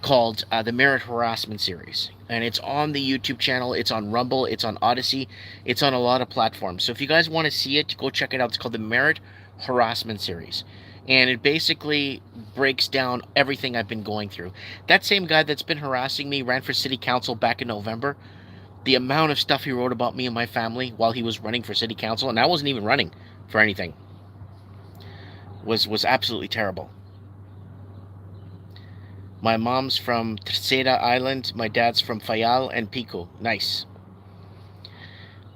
S1: called the Merit Harassment series, and it's on the YouTube channel. It's on Rumble. It's on Odyssey. It's on a lot of platforms. So if you guys want to see it, go check it out. It's called the Merit Harassment series, and it basically breaks down everything I've been going through. That same guy that's been harassing me ran for city council back in November. The amount of stuff he wrote about me and my family while he was running for city council, and I wasn't even running for anything, was absolutely terrible. My mom's from Terceira Island. My dad's from Fayal and Pico. Nice.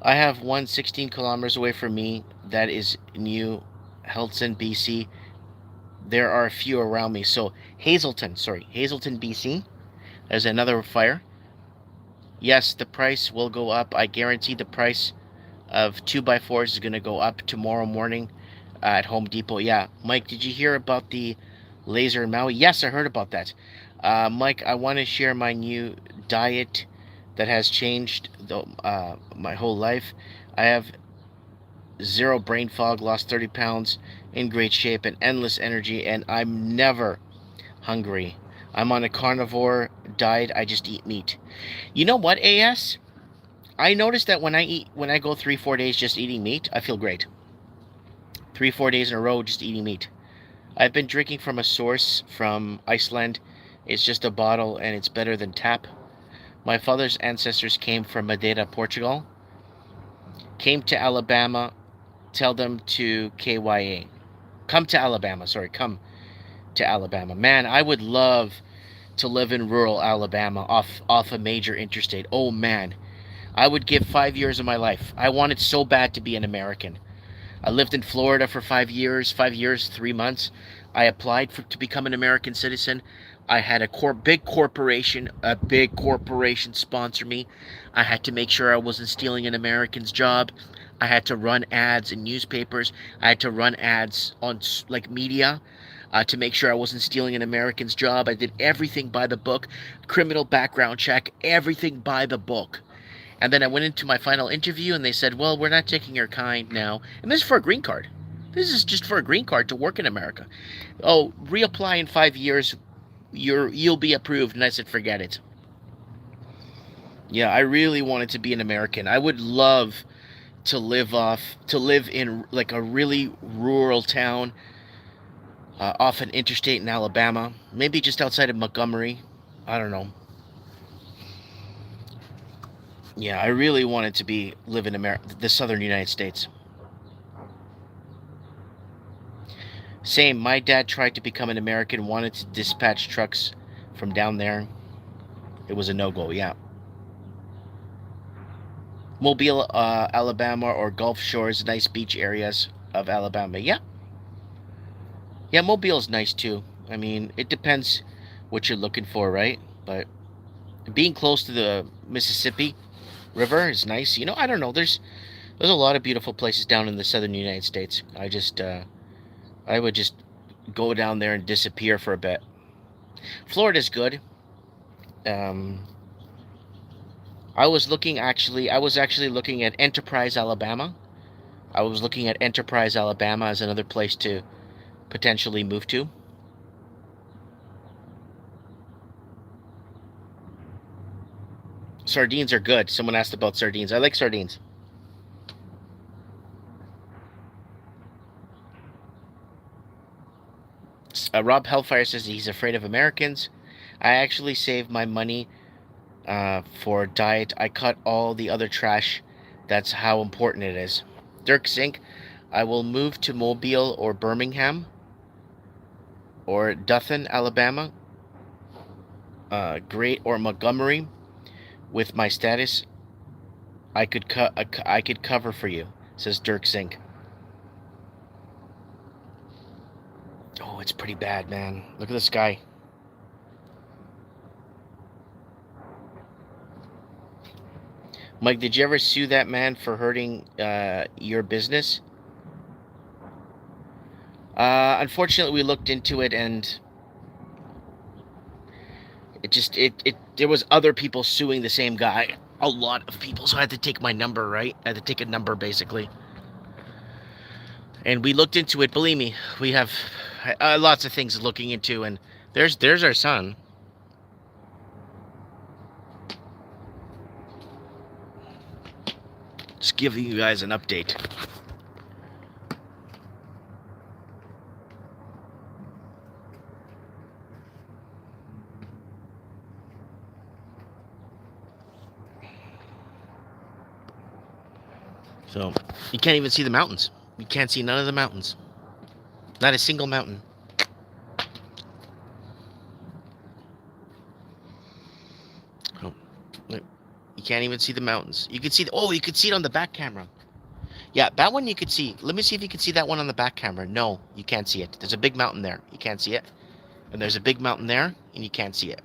S1: I have one 16 kilometers away from me that is New Helton, BC. There are a few around me. So Hazelton, BC. There's another fire. Yes, the price will go up. I guarantee the price of 2x4s is going to go up tomorrow morning at Home Depot. Yeah, Mike, did you hear about the laser in Maui? Yes, I heard about that. Mike, I want to share my new diet that has changed my whole life. I have zero brain fog, lost 30 pounds, in great shape, and endless energy, and I'm never hungry. I'm on a carnivore diet. I just eat meat. You know what, AS? I noticed that when I go 3-4 days just eating meat, I feel great. 3-4 days in a row just eating meat. I've been drinking from a source from Iceland. It's just a bottle and it's better than tap. My father's ancestors came from Madeira, Portugal. Came to Alabama. Tell them to KYA. Come to Alabama. Sorry, come to Alabama. Man, I would love to live in rural Alabama off a major interstate. Oh man, I would give 5 years of my life. I wanted so bad to be an American. I lived in Florida for 5 years, 3 months. I applied to become an American citizen. I had a big corporation sponsor me. I had to make sure I wasn't stealing an American's job. I had to run ads in newspapers. I had to run ads on like media to make sure I wasn't stealing an American's job. I did everything by the book, criminal background check, everything by the book. And then I went into my final interview and they said, well, we're not taking your kind now. And this is for a green card. This is just for a green card to work in America. Oh, reapply in 5 years. You'll be approved. And I said, forget it. Yeah, I really wanted to be an American. I would love to live in like a really rural town off an interstate in Alabama. Maybe just outside of Montgomery. I don't know. Yeah, I really wanted to live in the southern United States. Same, my dad tried to become an American, wanted to dispatch trucks from down there. It was a no-go, yeah. Mobile, Alabama, or Gulf Shores, nice beach areas of Alabama. Yeah. Yeah, Mobile's nice too. I mean, it depends what you're looking for, right? But being close to the Mississippi River is nice. You know, I don't know. There's a lot of beautiful places down in the southern United States. I would just go down there and disappear for a bit. Florida's good. I was actually looking at Enterprise, Alabama. I was looking at Enterprise, Alabama as another place to potentially move to. Sardines are good. Someone asked about sardines. I like sardines. Rob Hellfire says he's afraid of Americans. I actually save my money for diet. I cut all the other trash. That's how important it is. Dirk Zink, I will move to Mobile or Birmingham or Dothan, Alabama, Great or Montgomery. With my status, I could cover for you. says Dirk Sink. Oh, it's pretty bad, man. Look at the sky. Mike, did you ever sue that man for hurting your business? Unfortunately, we looked into it, and there was other people suing the same guy. A lot of people, so I had to take my number, right? I had to take a number, basically. And we looked into it. Believe me, we have lots of things looking into, and there's our son. Just giving you guys an update. So, you can't even see the mountains. You can't see none of the mountains. Not a single mountain. Oh, look. You can't even see the mountains. You could see, you could see it on the back camera. Yeah, that one you could see. Let me see if you can see that one on the back camera. No, you can't see it. There's a big mountain there. You can't see it. And there's a big mountain there, and you can't see it.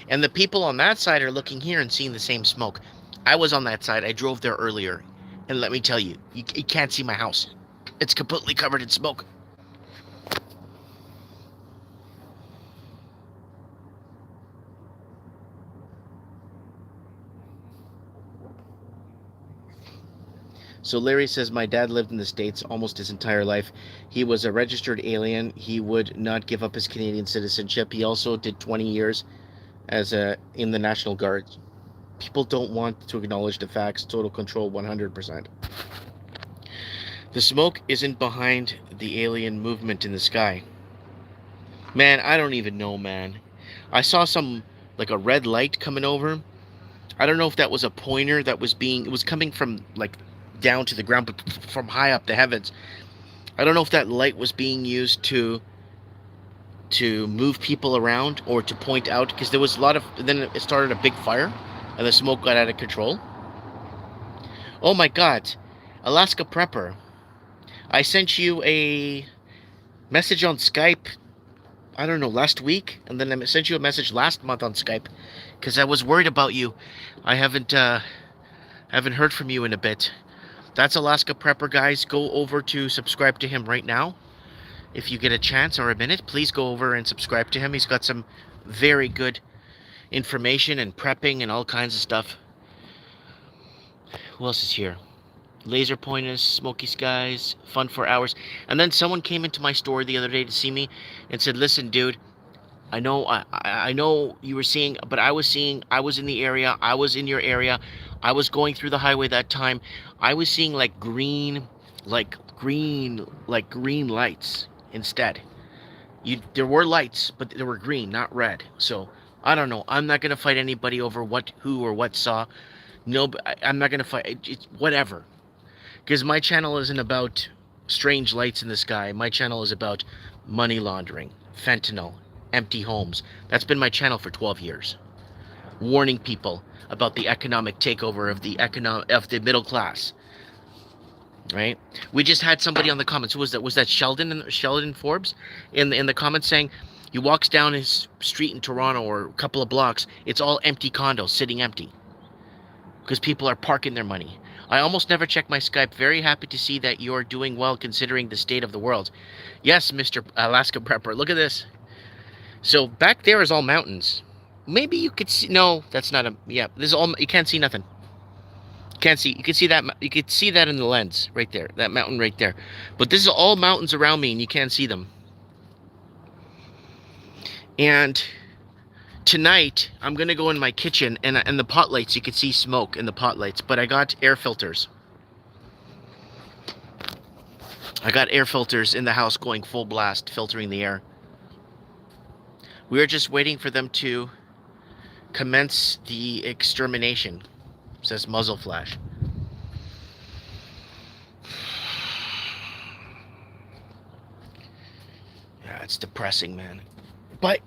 S1: And the people on that side are looking here and seeing the same smoke. I was on that side. I drove there earlier. And let me tell you, you can't see my house. It's completely covered in smoke. So Larry says, my dad lived in the States almost his entire life. He was a registered alien. He would not give up his Canadian citizenship. He also did 20 years in the National Guard. People don't want to acknowledge the facts. Total control, 100%. The smoke isn't behind the alien movement in the sky. Man, I don't even know, man. I saw like a red light coming over. I don't know if that was a pointer that was it was coming from, like, down to the ground, but from high up the heavens. I don't know if that light was being used to move people around or to point out, because there was a lot of, then it started a big fire and the smoke got out of control. Oh my god, Alaska Prepper, I sent you a message on Skype, I don't know, last week, and then I sent you a message last month on Skype because I was worried about you. I haven't heard from you in a bit. That's Alaska Prepper, guys. Go over to subscribe to him right now. If you get a chance or a minute, please go over and subscribe to him. He's got some very good information and prepping and all kinds of stuff. Who else is here? Laser pointers, smoky skies, fun for hours. And then someone came into my store the other day to see me and said, listen, dude, I know you were seeing, but I was in the area, I was in your area, I was going through the highway that time, I was seeing like green lights instead. There were lights, but they were green, not red. So I don't know. I'm not gonna fight anybody over who or what saw. No, I'm not gonna fight. It's whatever. Because my channel isn't about strange lights in the sky. My channel is about money laundering, fentanyl, empty homes. That's been my channel for 12 years. Warning people about the economic takeover of the middle class. Right? We just had somebody on the comments. Who was that? Was that Sheldon Forbes in the comments saying he walks down his street in Toronto or a couple of blocks, it's all empty condos sitting empty because people are parking their money. I almost never check my Skype. Very happy to see that you're doing well considering the state of the world. Yes, Mr. Alaska Prepper. Look at this. So back there is all mountains. Maybe you could see. No, that's not a. Yeah, this is all. You can't see nothing. Can't see. You can see that. You could see that in the lens right there. That mountain right there. But this is all mountains around me, and you can't see them. And tonight I'm gonna go in my kitchen and the pot lights. You can see smoke in the pot lights, but I got air filters. I got air filters in the house going full blast, filtering the air. We're just waiting for them to commence the extermination, says Muzzle Flash. Yeah, it's depressing, man. But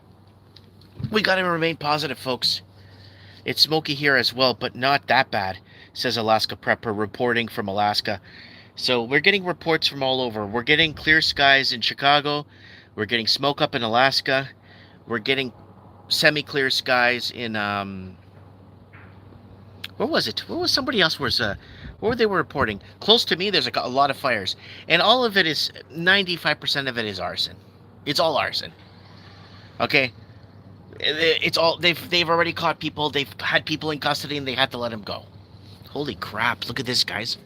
S1: we gotta remain positive, folks. It's smoky here as well, but not that bad. says Alaska Prepper reporting from Alaska. So we're getting reports from all over. We're getting clear skies in Chicago. We're getting smoke up in Alaska. We're getting semi-clear skies in where was it? Where was somebody else was where they were reporting? Close to me there's a lot of fires. And all of it is 95% of it is arson. It's all arson. Okay? It's all they've already caught people. They've had people in custody and they had to let them go. Holy crap, look at this, guys.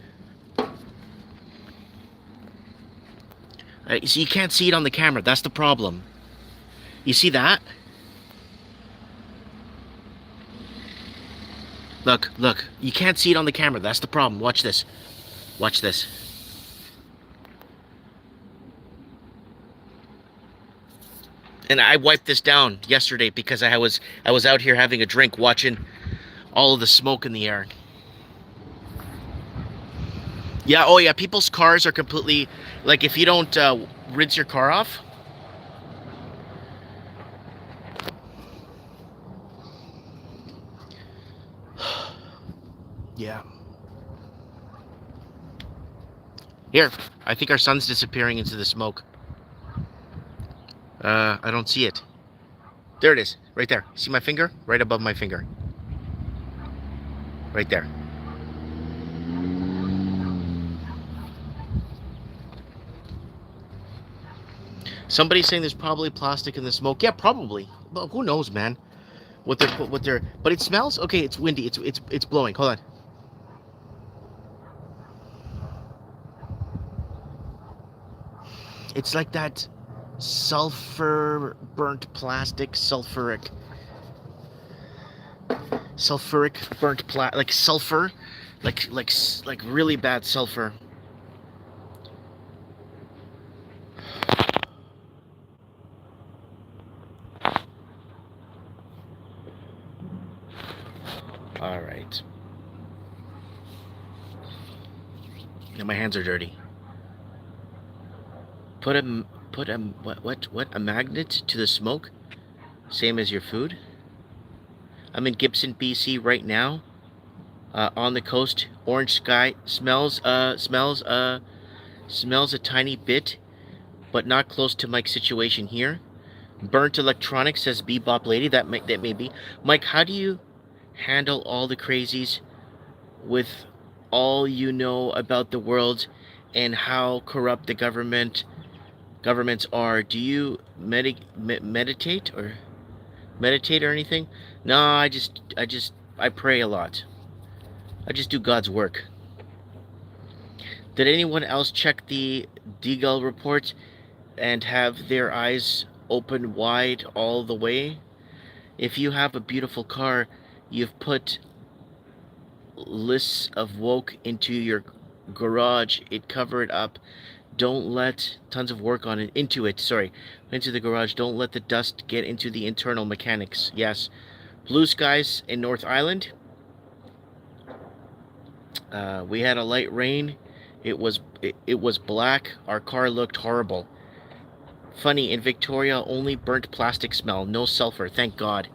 S1: So you can't see it on the camera. That's the problem. You see that? Look, look. You can't see it on the camera. That's the problem. Watch this. Watch this. And I wiped this down yesterday because I was out here having a drink, watching all of the smoke in the air. Yeah, oh yeah, people's cars are completely, like, if you don't rinse your car off. Yeah. Here, I think our sun's disappearing into the smoke. I don't see it. There it is, right there. See my finger? Right above my finger. Right there. Somebody's saying there's probably plastic in the smoke. Yeah, probably. But who knows, man? What they're. But it smells. Okay, it's windy. It's blowing. Hold on. It's like that sulfur burnt plastic, sulfuric burnt like sulfur, like really bad sulfur. All right. Now my hands are dirty. Put a what a magnet to the smoke, same as your food. I'm in Gibson, BC right now. On the coast, orange sky, smells a tiny bit, but not close to Mike's situation here. Burnt electronics, says Bebop Lady. That may be. Mike, how do you handle all the crazies with all you know about the world and how corrupt the governments are? Do you meditate or anything? No, I pray a lot. I just do God's work. Did anyone else check the Deagle report and have their eyes open wide all the way? If you have a beautiful car, you've put lists of woke into your garage, it covered up. Don't let tons of work on it into the garage. Don't let the dust get into the internal mechanics. Yes. Blue skies in North Island. We had a light rain. It was black. Our car looked horrible. Funny, in Victoria, only burnt plastic smell. No sulfur, thank God.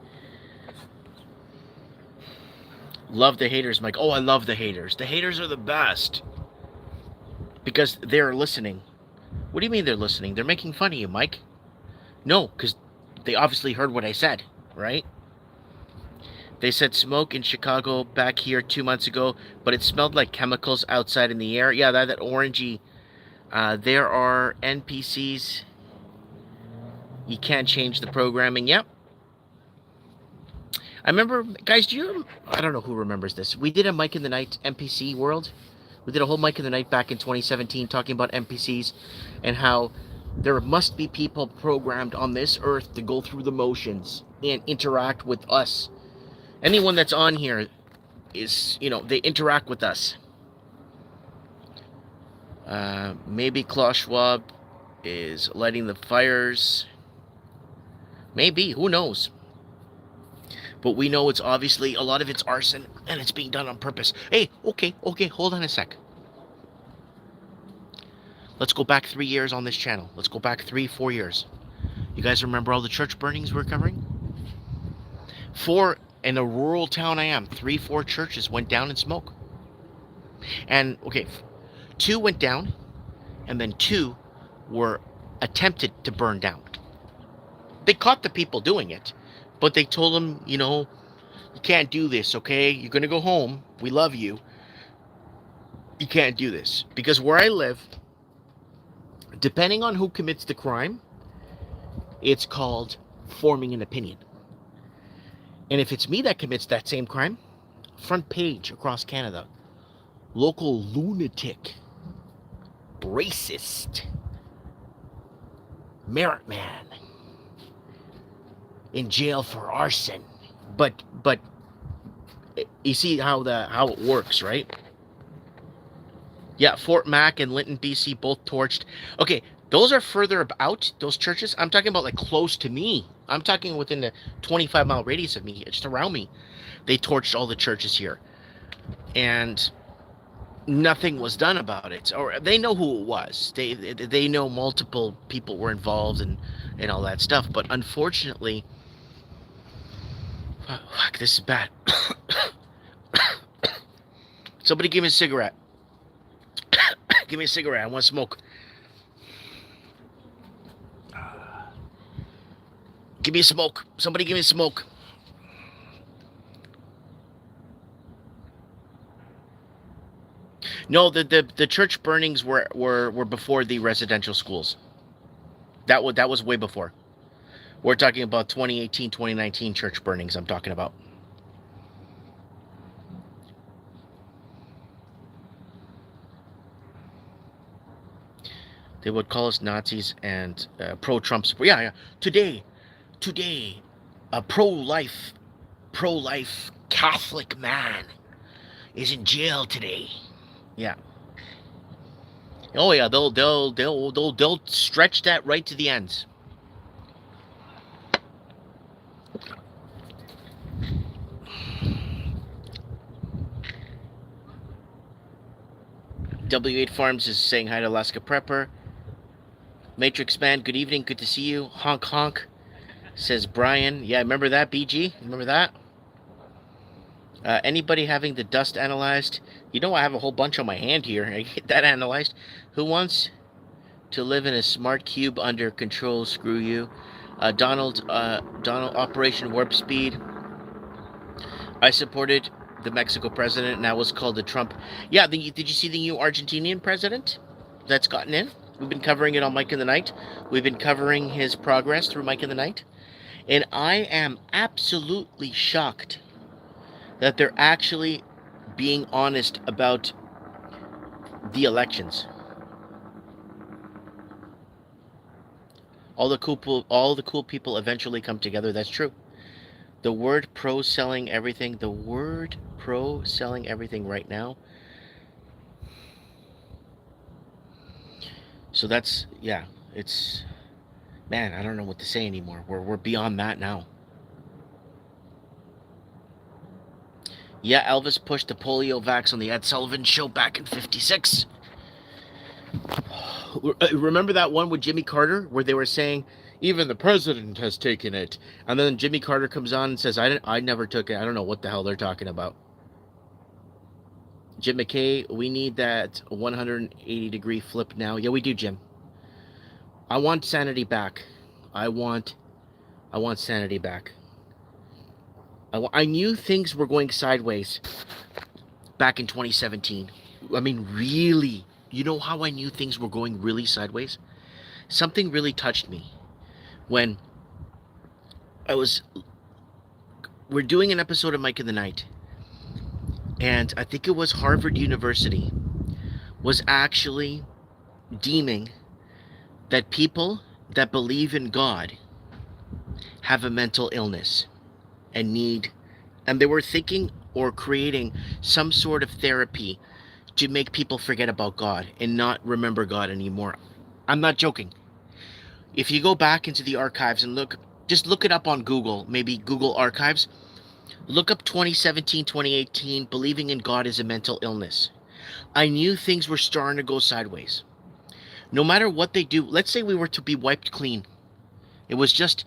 S1: Love the haters, Mike. Oh, I love the haters. The haters are the best. Because they're listening. What do you mean they're listening? They're making fun of you, Mike. No, because they obviously heard what I said, right? They said smoke in Chicago back here 2 months ago, but it smelled like chemicals outside in the air. Yeah, that orangey. There are NPCs. You can't change the programming. Yep. I remember, guys, I don't know who remembers this. We did a Mike in the Night NPC world. We did a whole Mike in the Night back in 2017 talking about NPCs and how there must be people programmed on this earth to go through the motions and interact with us. Anyone that's on here is, they interact with us. Maybe Klaus Schwab is lighting the fires. Maybe, who knows? But we know it's obviously, a lot of it's arson, and it's being done on purpose. Hey, okay, hold on a sec. Let's go back 3 years on this channel. Let's go back 3-4 years. You guys remember all the church burnings we're covering? 4, in a rural town I am, 3-4 churches went down in smoke. And okay, 2 went down, and then 2 were attempted to burn down. They caught the people doing it, but they told them, you can't do this, okay? You're going to go home. We love you. You can't do this. Because where I live, depending on who commits the crime, it's called forming an opinion. And if it's me that commits that same crime, front page across Canada, local lunatic, racist, merit man, in jail for arson. But you see how it works, right? Yeah, Fort Mac and Linton, BC, both torched. Okay, those are further out, those churches. I'm talking about like close to me. I'm talking within the 25-mile radius of me, just around me. They torched all the churches here. And nothing was done about it. Or they know who it was. They know multiple people were involved and all that stuff. But unfortunately, fuck, this is bad. Somebody give me a cigarette. Give me a cigarette. I want to smoke. Give me a smoke. Somebody give me a smoke. No, the church burnings were before the residential schools. That was way before. We're talking about 2018, 2019 church burnings I'm talking about. They would call us Nazis and pro-Trump support. Yeah. Today, a pro-life Catholic man is in jail today. Yeah. Oh yeah, they'll stretch that right to the ends. W8 Farms is saying hi to Alaska Prepper. Matrix Man, good evening, good to see you. Honk honk, says Brian. Yeah, remember that, BG? Remember that? Anybody having the dust analyzed? I have a whole bunch on my hand here. I get that analyzed. Who wants to live in a smart cube under control? Screw you. Donald, Operation Warp Speed. I supported the Mexico president. Now was called the Trump. Yeah, did you see the new Argentinian president that's gotten in? We've been covering it on Mike in the Night. We've been covering his progress through Mike in the Night. And I am absolutely shocked that they're actually being honest about the elections. All the cool people eventually come together. That's true. The word pro selling everything. The word pro selling everything right now. So that's, yeah, it's, man, I don't know what to say anymore. We're beyond that now. Yeah, Elvis pushed the polio vax on the Ed Sullivan Show back in '56. Remember that one with Jimmy Carter where they were saying, even the president has taken it. And then Jimmy Carter comes on and says, I never took it. I don't know what the hell they're talking about. Jim McKay, we need that 180-degree flip now. Yeah, we do, Jim. I want sanity back. I want sanity back. I knew things were going sideways back in 2017. I mean, really. You know how I knew things were going really sideways? Something really touched me when we're doing an episode of Mike in the Night. And I think it was Harvard University was actually deeming that people that believe in God have a mental illness and they were thinking or creating some sort of therapy to make people forget about God and not remember God anymore. I'm not joking. If you go back into the archives and just look it up on Google, maybe Google Archives, look up 2017, 2018, believing in God is a mental illness. I knew things were starting to go sideways. No matter what they do, let's say we were to be wiped clean. It was just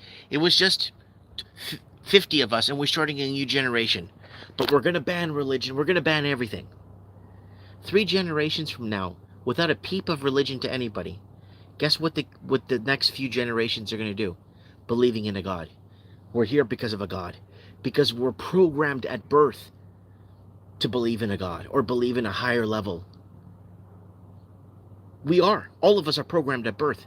S1: 50 of us and we're starting a new generation. But we're going to ban religion. We're going to ban everything. 3 generations from now, without a peep of religion to anybody, guess what the next few generations are going to do? Believing in a God. We're here because of a God. Because we're programmed at birth to believe in a God or believe in a higher level. We are. All of us are programmed at birth.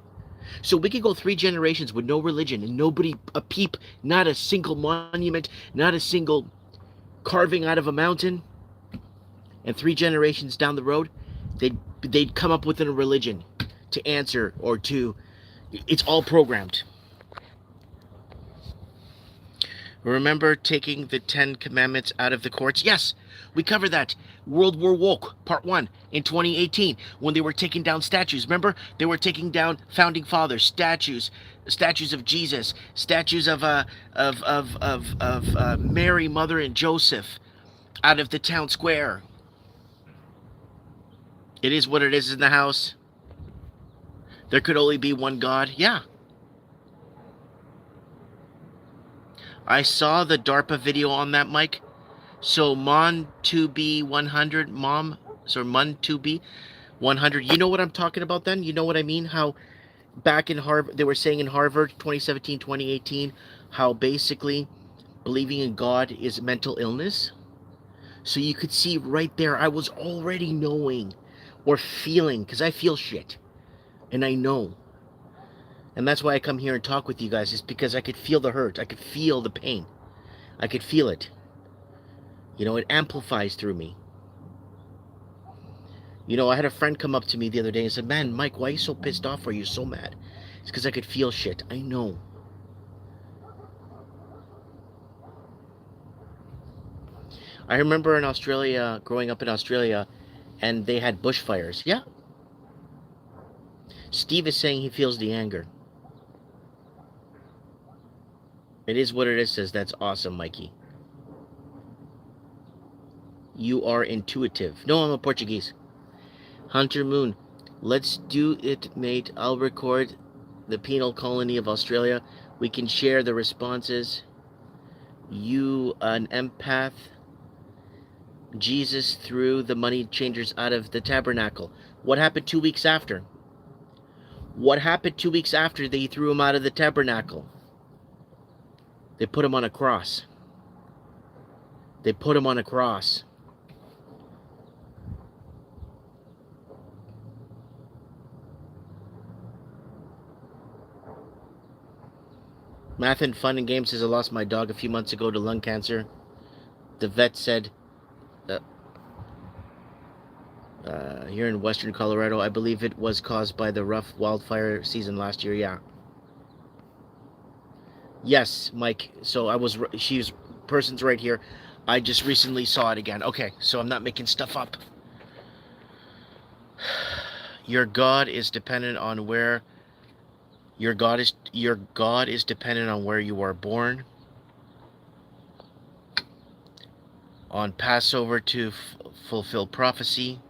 S1: So we could go 3 generations with no religion and nobody a peep, not a single monument, not a single carving out of a mountain. And 3 generations down the road, they'd come up with a religion to answer or to. It's all programmed. Remember taking the 10 Commandments out of the courts? Yes, we covered that. World War Woke, Part 1, in 2018, when they were taking down statues. Remember? They were taking down founding fathers, statues of Jesus, statues of Mary, Mother, and Joseph out of the town square. It is what it is in the house. There could only be one God. Yeah. I saw the DARPA video on that, Mike. So Mon2B 100, Mon2B 100. You know what I'm talking about then? You know what I mean? How back in Harvard, they were saying in Harvard 2017, 2018, how basically believing in God is mental illness. So you could see right there, I was already knowing or feeling, because I feel shit. And I know. And that's why I come here and talk with you guys, is because I could feel the hurt. I could feel the pain. I could feel it. You know, it amplifies through me. You know, I had a friend come up to me the other day and said, "Man, Mike, why are you so pissed off? Why are you so mad?" It's because I could feel shit. I know. I remember in Australia, growing up in Australia, and they had bushfires. Yeah. Steve is saying he feels the anger. It is what it is, says. That's awesome, Mikey. You are intuitive. No, I'm a Portuguese. Hunter Moon. Let's do it, mate. I'll record the penal colony of Australia. We can share the responses. You, an empath. Jesus threw the money changers out of the tabernacle. What happened 2 weeks after? What happened 2 weeks after they threw him out of the tabernacle? They put him on a cross. They put him on a cross. Math and Fun and Games says, I lost my dog a few months ago to lung cancer. The vet said, here in western Colorado, I believe it was caused by the rough wildfire season last year. Yeah. Yes, Mike. So person's right here. I just recently saw it again. Okay, so I'm not making stuff up. Your God is dependent on where your God is dependent on where you are born. On Passover to fulfill prophecy.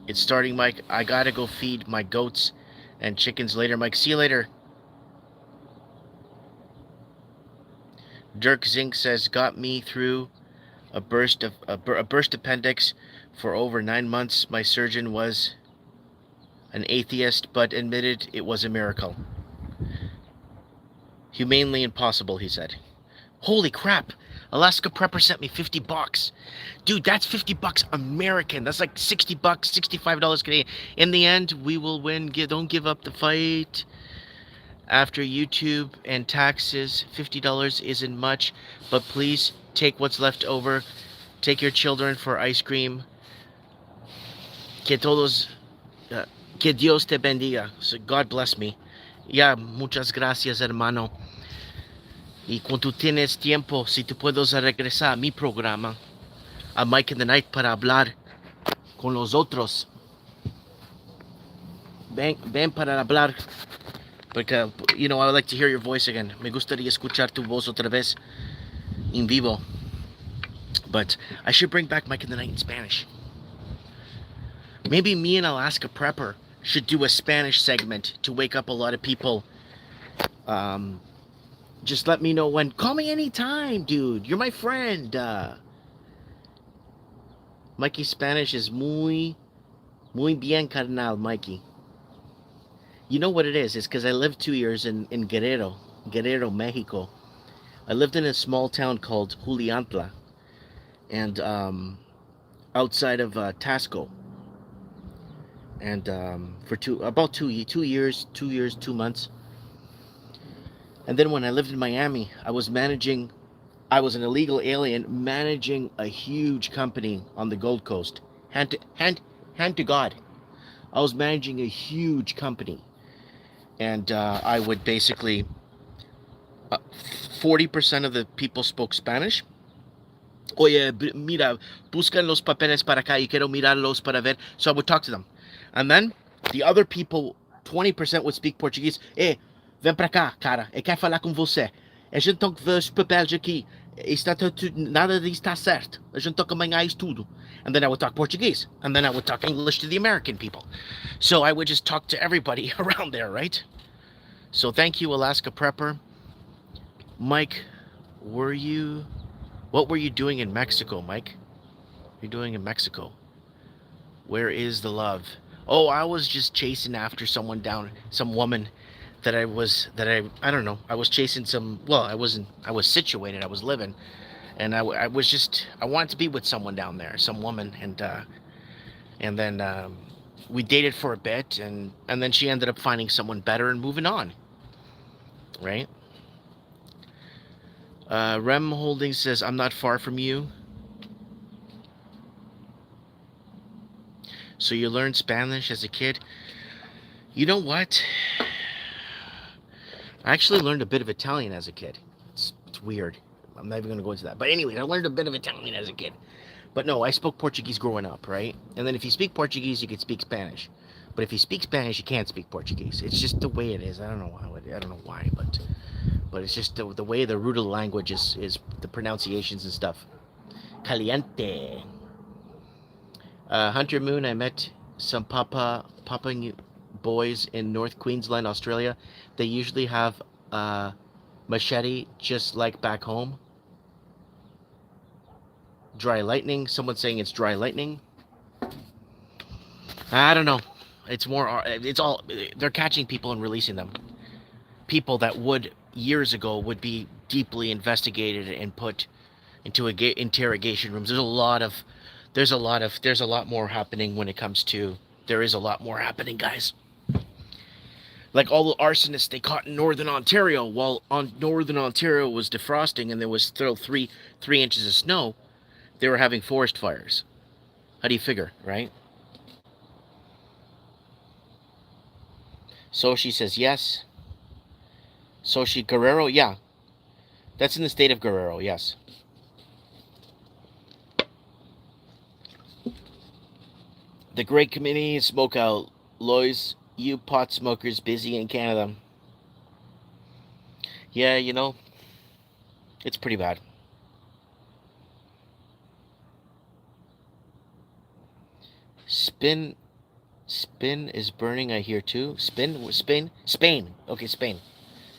S1: It's starting, Mike. I gotta go feed my goats and chickens later, Mike. See you later. Dirk Zink says, got me through a burst appendix for over 9 months. My surgeon was an atheist, but admitted it was a miracle. Humanely impossible, he said. Holy crap! Alaska Prepper sent me $50. Dude, that's $50 American. That's like $60, $65 Canadian. In the end, we will win. Don't give up the fight. After YouTube and taxes, $50 isn't much, but please take what's left over. Take your children for ice cream. Que Dios te bendiga. So God bless me. Ya, muchas gracias, hermano. Y cuando tienes tiempo, si te puedo regresar a mi programa, a Mike in the Night, para hablar con los otros. Ven para hablar. Porque, you know, I would like to hear your voice again. Me gustaría escuchar tu voz otra vez en vivo. But I should bring back Mike in the Night in Spanish. Maybe me and Alaska Prepper should do a Spanish segment to wake up a lot of people. Just let me know when. Call me anytime, dude. You're my friend. Mikey's Spanish is muy bien, carnal, Mikey. You know what it is? It's because I lived 2 years in Guerrero, Mexico. I lived in a small town called Juliantla, and outside of Tasco, and for about 2 years, 2 years, 2 months. And then when I lived in Miami, I was an illegal alien managing a huge company on the Gold Coast. Hand to God, I was managing a huge company, and I would basically 40% of the people spoke Spanish. Oye, mira, buscan los papeles para acá y quiero mirarlos para ver. So I would talk to them. And then the other people, 20% would speak Portuguese. Vem para cá, cara. Eu quero falar com você. A gente tem que ver os papéis aqui. Está tudo, nada disso está certo. A gente tem que amanhar isso tudo. And then I would talk Portuguese. And then I would talk English to the American people. So I would just talk to everybody around there, right? So thank you, Alaska Prepper. Mike, what were you doing in Mexico, Mike? What are you doing in Mexico? Where is the love? Oh, I was just chasing after some woman that I don't know. I was chasing I was situated, I was living, and I wanted to be with someone down there, some woman, and then we dated for a bit, and then she ended up finding someone better and moving on, right? Rem Holdings says, I'm not far from you. So you learned Spanish as a kid? You know what? I actually learned a bit of Italian as a kid. It's weird. I'm not even going to go into that. But anyway, I learned a bit of Italian as a kid. But no, I spoke Portuguese growing up, right? And then if you speak Portuguese, you can speak Spanish. But if you speak Spanish, you can't speak Portuguese. It's just the way it is. I don't know why, but it's just the way the root of the language is the pronunciations and stuff. Caliente. Hunter Moon, I met some Papa boys in North Queensland, Australia. They usually have a machete just like back home. Dry lightning. Someone's saying it's dry lightning. I don't know. They're catching people and releasing them. People that years ago would be deeply investigated and put into interrogation rooms. There's a lot more happening when it comes to. There is a lot more happening, guys. Like all the arsonists they caught in Northern Ontario, while Northern Ontario was defrosting and there was still 3 inches of snow, they were having forest fires. How do you figure, right? Soshi says yes. Soshi Guerrero, yeah. That's in the state of Guerrero, yes. The Great Committee smoke out. Lois, you pot smokers busy in Canada. Yeah, it's pretty bad. Spain is burning, I hear too. Spain. Okay, Spain.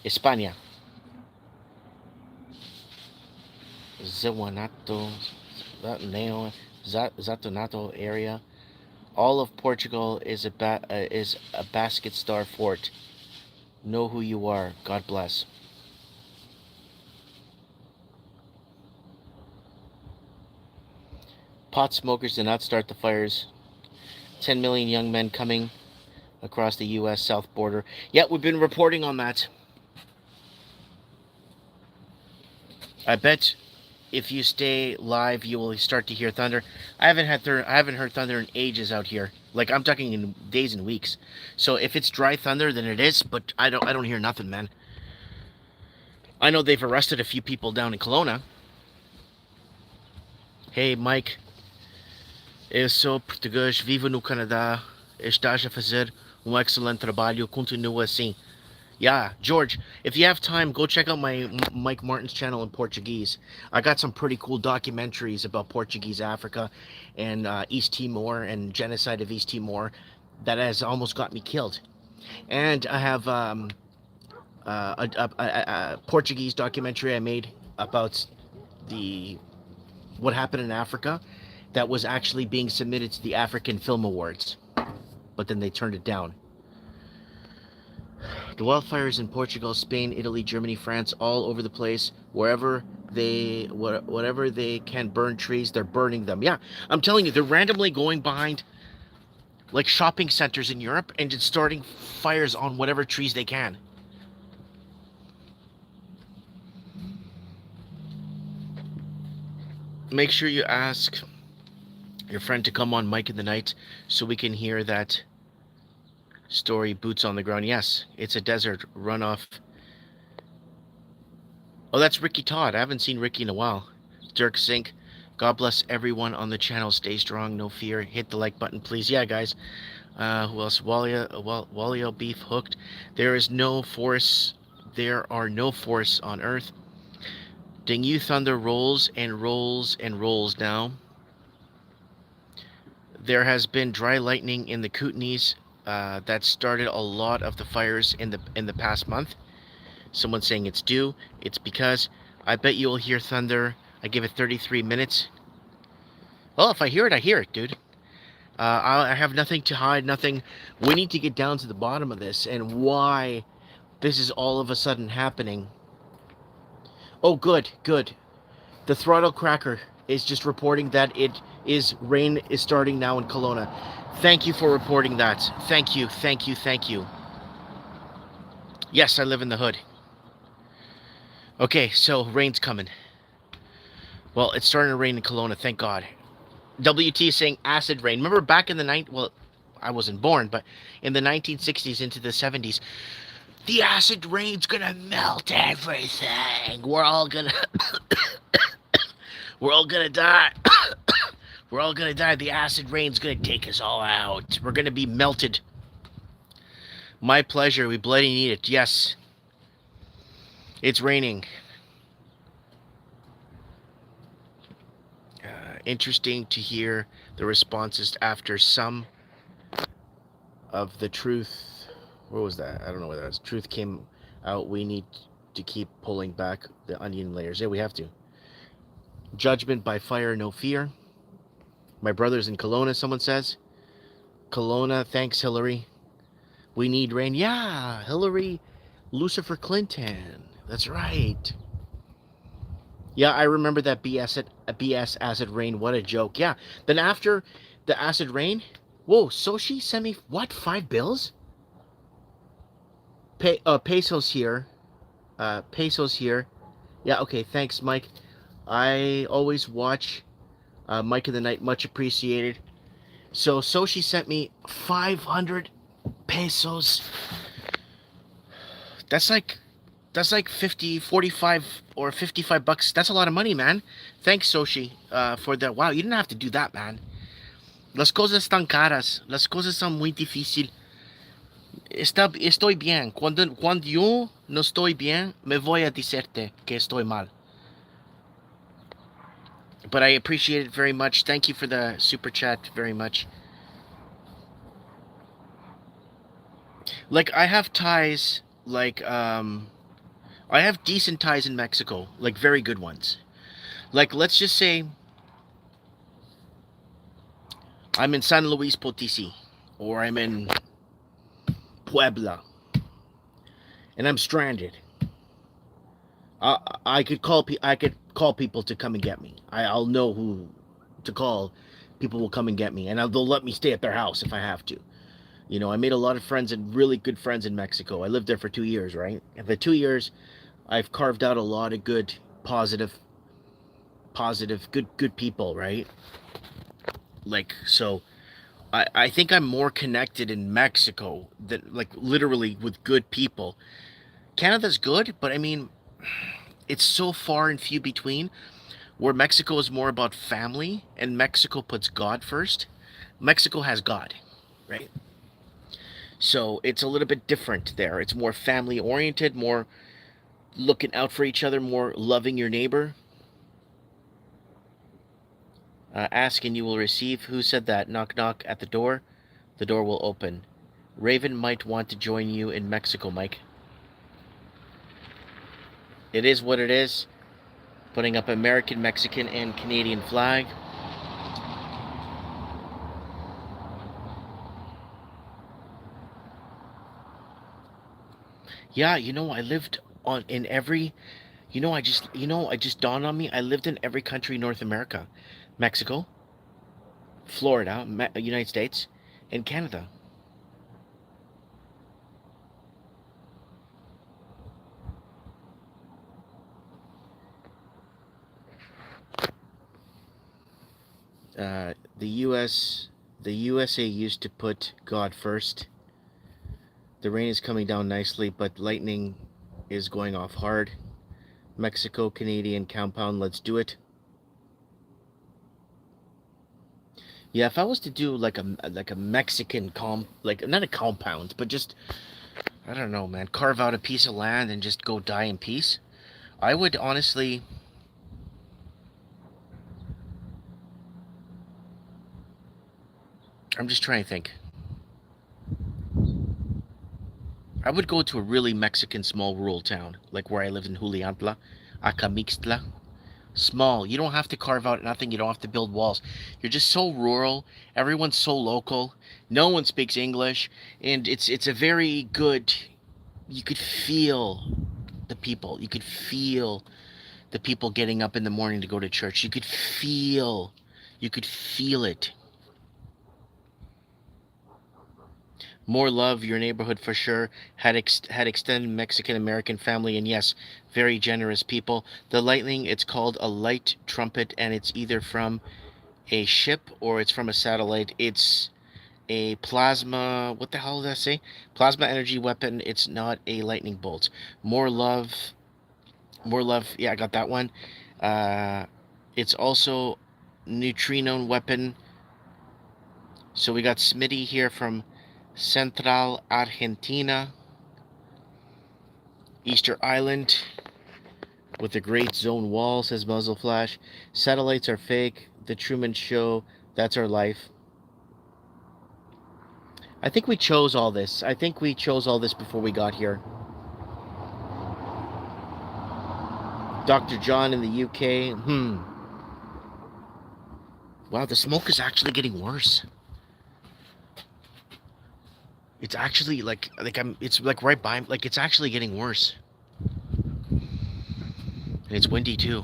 S1: España. Zatonato area. All of Portugal is a basket star fort. Know who you are. God bless. Pot smokers did not start the fires. 10 million young men coming across the U.S. south border. Yeah, we've been reporting on that. I bet if you stay live, you will start to hear thunder. I haven't heard thunder in ages out here. Like, I'm talking in days and weeks. So if it's dry thunder, then it is. But I don't hear nothing, man. I know they've arrested a few people down in Kelowna. Hey, Mike. Eu sou português, vivo no Canadá. Estás a fazer excelente trabalho. Continua assim. Yeah, George, if you have time, go check out my Mike Martin's channel in Portuguese. I got some pretty cool documentaries about Portuguese Africa and East Timor and genocide of East Timor that has almost got me killed. And I have a Portuguese documentary I made about what happened in Africa that was actually being submitted to the African Film Awards, but then they turned it down. The wildfires in Portugal, Spain, Italy, Germany, France, all over the place. Whatever they can burn trees, they're burning them. Yeah, I'm telling you, they're randomly going behind like shopping centers in Europe and just starting fires on whatever trees they can. Make sure you ask your friend to come on Mike in the Night so we can hear that story, boots on the ground. Yes, it's a desert runoff. Oh, that's Ricky Todd. I haven't seen Ricky in a while. Dirk Sink. God bless everyone on the channel. Stay strong, no fear. Hit the like button, please. Yeah, guys. Who else? Walio Beef Hooked. There is no force. There are no force on Earth. Ding you thunder rolls and rolls and rolls now. There has been dry lightning in the Kootenays that started a lot of the fires in the past month. Someone saying it's due. It's because I bet you'll hear thunder. I give it 33 minutes. Well, if I hear it, dude. I have nothing to hide, nothing. We need to get down to the bottom of this and why this is all of a sudden happening. Oh, good. The Throttle Cracker is just reporting that rain is starting now in Kelowna. Thank you for reporting that. Thank you. Yes, I live in the hood. Okay, so rain's coming. Well, it's starting to rain in Kelowna, thank God. WT is saying acid rain. Remember back in the night? Well, I wasn't born, but in the 1960s into the 70s, the acid rain's gonna melt everything. We're all gonna die. We're all gonna die. The acid rain's gonna take us all out. We're gonna be melted. My pleasure. We bloody need it. Yes. It's raining. Interesting to hear the responses after some of the truth. What was that? I don't know what that was. Truth came out. We need to keep pulling back the onion layers. Yeah, we have to. Judgment by fire, no fear. My brother's in Kelowna, someone says. Kelowna, thanks, Hillary. We need rain. Yeah, Hillary, Lucifer Clinton. That's right. Yeah, I remember that BS acid rain. What a joke. Yeah. Then after the acid rain, whoa, Soshi sent me, what, 5 bills? Pesos here. Pesos here. Yeah, okay, thanks, Mike. I always watch Mike in the Night. Much appreciated. So Soshi sent me 500 pesos. That's like 50, 45, or 55 bucks. That's a lot of money, man. Thanks, Soshi, for that. Wow, you didn't have to do that, man. Las cosas están caras. Las cosas son muy difícil. Estoy bien. Cuando yo no estoy bien, me voy a decirte que estoy mal. But I appreciate it very much. Thank you for the super chat very much. Like, I have ties, like, I have decent ties in Mexico, like very good ones. Like, let's just say I'm in San Luis Potosí, or I'm in Puebla, and I'm stranded. I could call people to come and get me. I'll know who to call. People will come and get me, and they'll let me stay at their house if I have to. You know, I made a lot of friends and really good friends in Mexico. I lived there for 2 years, right? And the 2 years, I've carved out a lot of good, positive, good people, right? Like, so I think I'm more connected in Mexico than, like, literally with good people. Canada's good, but I mean, it's so far and few between, where Mexico is more about family and Mexico puts God first. Mexico has God, right? So it's a little bit different there. It's more family oriented, more looking out for each other, more loving your neighbor. Ask and you will receive. Who said that? Knock, knock at the door. The door will open. Raven might want to join you in Mexico, Mike. It is what it is. Putting up American, Mexican, and Canadian flag. Yeah, I lived on in every. I just dawned on me. I lived in every country in North America, Mexico, Florida, United States, and Canada. The U.S. The USA used to put God first. The rain is coming down nicely, but lightning is going off hard. Mexico, Canadian compound, let's do it. Yeah, if I was to do like a Mexican like not a compound, but just I don't know, man, carve out a piece of land and just go die in peace. I would honestly, I'm just trying to think. I would go to a really Mexican small rural town, like where I lived in Juliantla, Acamixtla. Small. You don't have to carve out nothing. You don't have to build walls. You're just so rural. Everyone's so local. No one speaks English, and it's a very good. You could feel the people. You could feel the people getting up in the morning to go to church. You could feel it. More love, your neighborhood for sure. Had extended Mexican American family, and yes, very generous people. The lightning, it's called a light trumpet, and it's either from a ship or it's from a satellite. It's a plasma. What the hell did I say? Plasma energy weapon. It's not a lightning bolt. More love. More love. Yeah, I got that one. Uh, it's also neutrino weapon. So we got Smitty here from Central Argentina, Easter Island, with the Great Zone Wall, says Muzzle Flash. Satellites are fake. The Truman Show, that's our life. I think we chose all this. I think we chose all this before we got here. Dr. John in the UK. Wow, the smoke is actually getting worse. It's actually like I'm. It's like right by. Like it's actually getting worse, and it's windy too.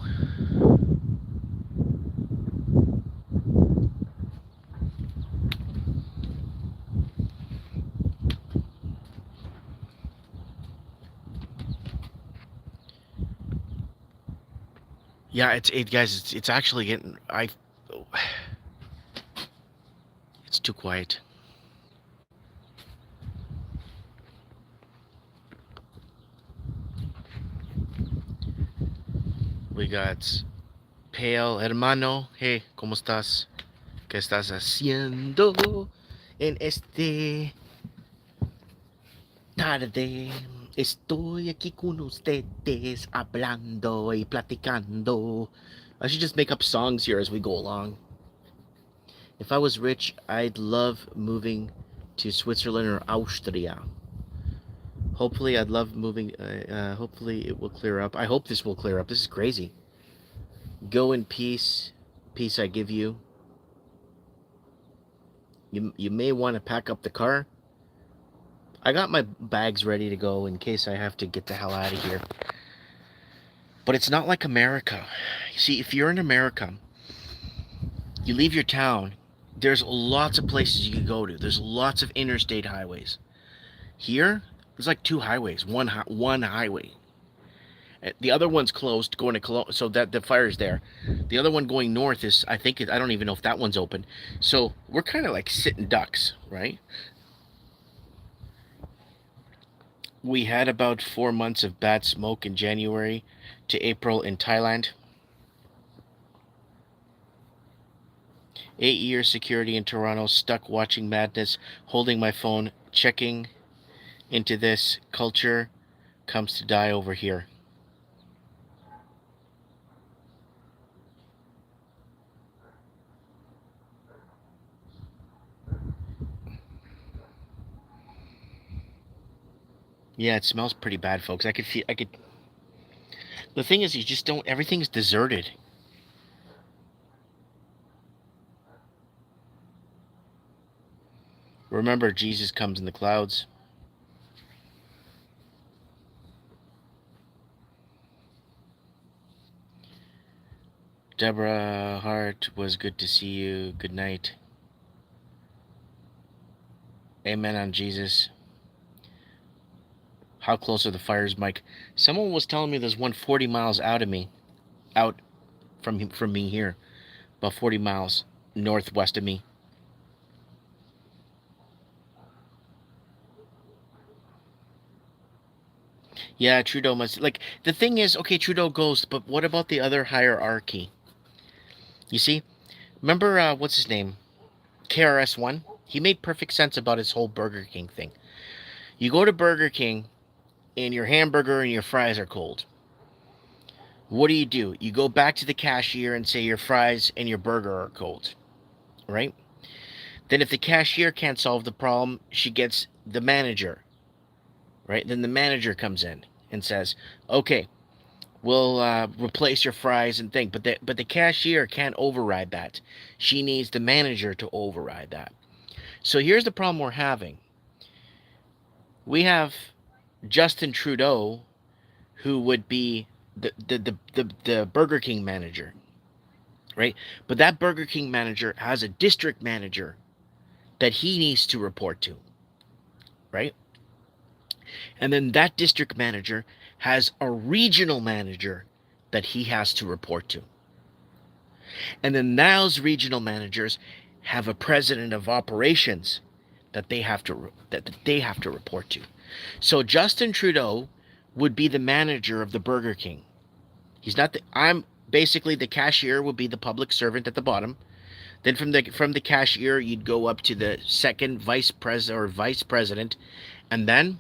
S1: Yeah, guys. It's actually getting. It's too quiet. We got Pale Hermano. Hey, ¿cómo estás? ¿Qué estás haciendo en este tarde? Estoy aquí con ustedes hablando y platicando. I should just make up songs here as we go along. If I was rich, I'd love moving to Switzerland or Austria. Hopefully, I'd love moving. Hopefully, it will clear up. I hope this will clear up. This is crazy. Go in peace. Peace I give you. You may want to pack up the car. I got my bags ready to go in case I have to get the hell out of here. But it's not like America. See, if you're in America, you leave your town, there's lots of places you can go to. There's lots of interstate highways. Here, there's like two highways, one highway. The other one's closed going to Cologne, so that the fire's there. The other one going north is, I don't even know if that one's open. So we're kind of like sitting ducks, right? We had about 4 months of bad smoke in January to April in Thailand. 8 years security in Toronto, stuck watching madness, holding my phone, checking into this culture comes to die over here. Yeah, it smells pretty bad, folks. I could. The thing is, you just don't. Everything's deserted. Remember, Jesus comes in the clouds. Deborah Hart, was good to see you. Good night. Amen on Jesus. How close are the fires, Mike? Someone was telling me there's one 40 miles out of me, out from me here, about 40 miles northwest of me. Yeah, Trudeau must, like, the thing is, okay, Trudeau goes, but what about the other hierarchy? You see, remember what's his name, KRS-One? He made perfect sense about his whole Burger King thing. You go to Burger King and your hamburger and your fries are cold. What do? You go back to the cashier and say your fries and your burger are cold, right? Then if the cashier can't solve the problem, she gets the manager, right? Then the manager comes in and says, okay, we'll replace your fries and thing. But the cashier can't override that. She needs the manager to override that. So here's the problem we're having. We have Justin Trudeau, who would be the Burger King manager, right? But that Burger King manager has a district manager that he needs to report to, right? And then that district manager has a regional manager that he has to report to. And then those regional managers have a president of operations that they have to report to. So Justin Trudeau would be the manager of the Burger King. He's not the I'm basically the cashier would be the public servant at the bottom. Then from the cashier you'd go up to the second vice president, and then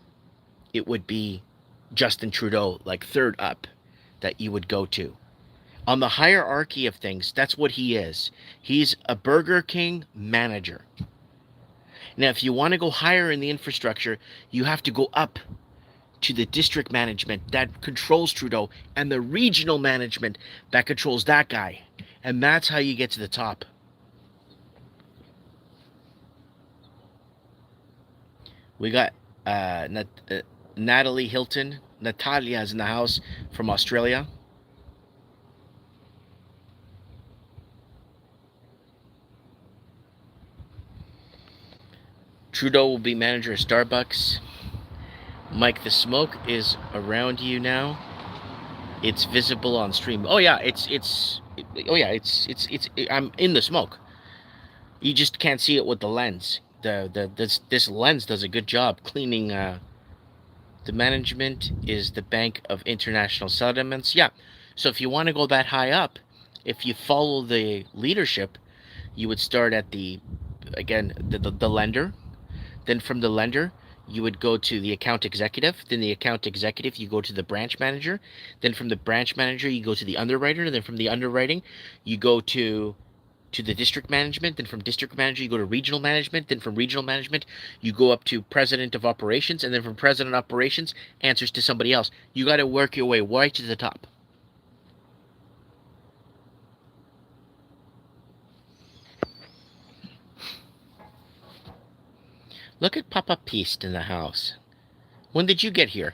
S1: it would be Justin Trudeau, like third up, that you would go to. On the hierarchy of things, that's what he is. He's a Burger King manager. Now, if you want to go higher in the infrastructure, you have to go up to the district management that controls Trudeau and the regional management that controls that guy. And that's how you get to the top. We got Natalie Hilton. Natalia's in the house from Australia. Trudeau will be manager of Starbucks. Mike, the smoke is around you now. It's visible on stream. Oh yeah, it's I'm in the smoke. You just can't see it with the lens. This lens does a good job cleaning. The management is the Bank of International Settlements. Yeah. So if you want to go that high up, if you follow the leadership, you would start at the lender. Then from the lender, you would go to the account executive. Then the account executive, you go to the branch manager. Then from the branch manager, you go to the underwriter. And then from the underwriting, you go to the district management. Then from district manager, you go to regional management. Then from regional management, you go up to president of operations. And then from president of operations, answers to somebody else. You got to work your way right to the top. Look at Papa Peast in the house. When did you get here?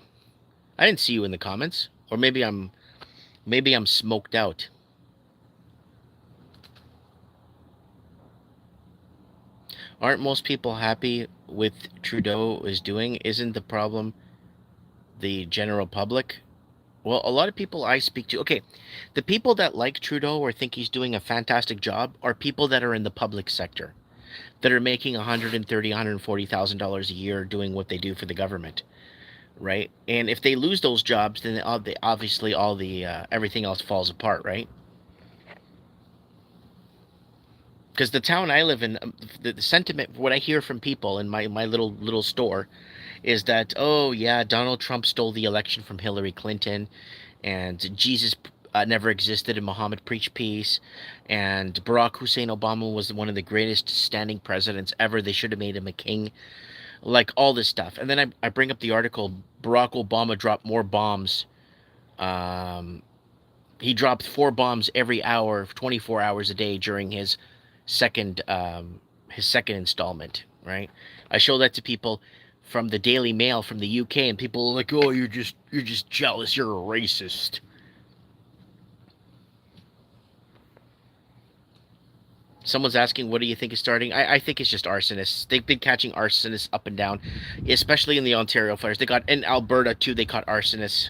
S1: I didn't see you in the comments. Or maybe I'm smoked out. Aren't most people happy with Trudeau is doing? Isn't the problem the general public? Well, a lot of people I speak to, okay, the people that like Trudeau or think he's doing a fantastic job are people that are in the public sector, that are making $130,000, $140,000 a year doing what they do for the government, right? And if they lose those jobs, then obviously all the everything else falls apart, right? Because the town I live in, the sentiment, what I hear from people in my little store, is that, oh yeah, Donald Trump stole the election from Hillary Clinton, and Jesus never existed and Muhammad preached peace, and Barack Hussein Obama was one of the greatest standing presidents ever. They should have made him a king. Like all this stuff. And then I bring up the article, Barack Obama dropped more bombs. He dropped 4 bombs every hour, 24 hours a day during his second installment, right? I show that to people from the Daily Mail from the UK, and people are like, "Oh, you're just jealous. You're a racist." Someone's asking, what do you think is starting? I think it's just arsonists. They've been catching arsonists up and down, especially in the Ontario fires. They got in Alberta too. They caught arsonists,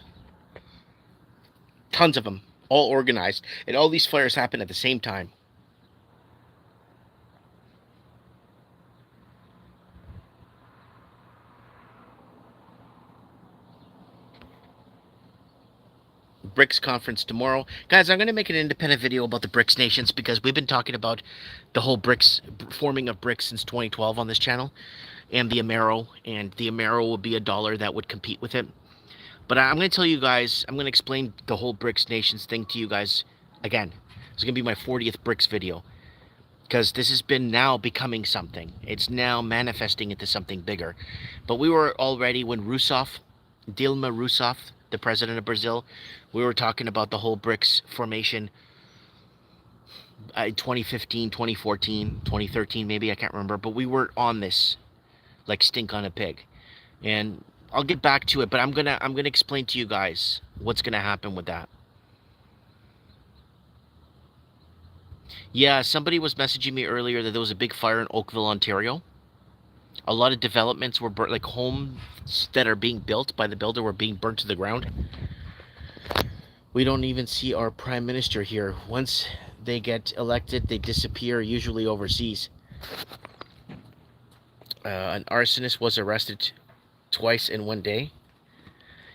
S1: tons of them, all organized, and all these fires happen at the same time. BRICS conference tomorrow. Guys, I'm going to make an independent video about the BRICS nations because we've been talking about the whole BRICS, forming of BRICS since 2012 on this channel, and the Amero, and the Amero will be a dollar that would compete with it. But I'm going to tell you guys, I'm going to explain the whole BRICS nations thing to you guys again. It's going to be my 40th BRICS video because this has been now becoming something. It's now manifesting into something bigger. But we were already, when Dilma Rousseff, the president of Brazil, we were talking about the whole BRICS formation 2015, 2014, 2013 maybe, I can't remember, but we were on this like stink on a pig. And I'll get back to it, but I'm gonna explain to you guys what's gonna happen with that. Yeah, somebody was messaging me earlier that there was a big fire in Oakville, Ontario. A lot of developments were burnt, like homes that are being built by the builder were being burnt to the ground. We don't even see our prime minister here. Once they get elected, they disappear, usually overseas. An arsonist was arrested twice in one day.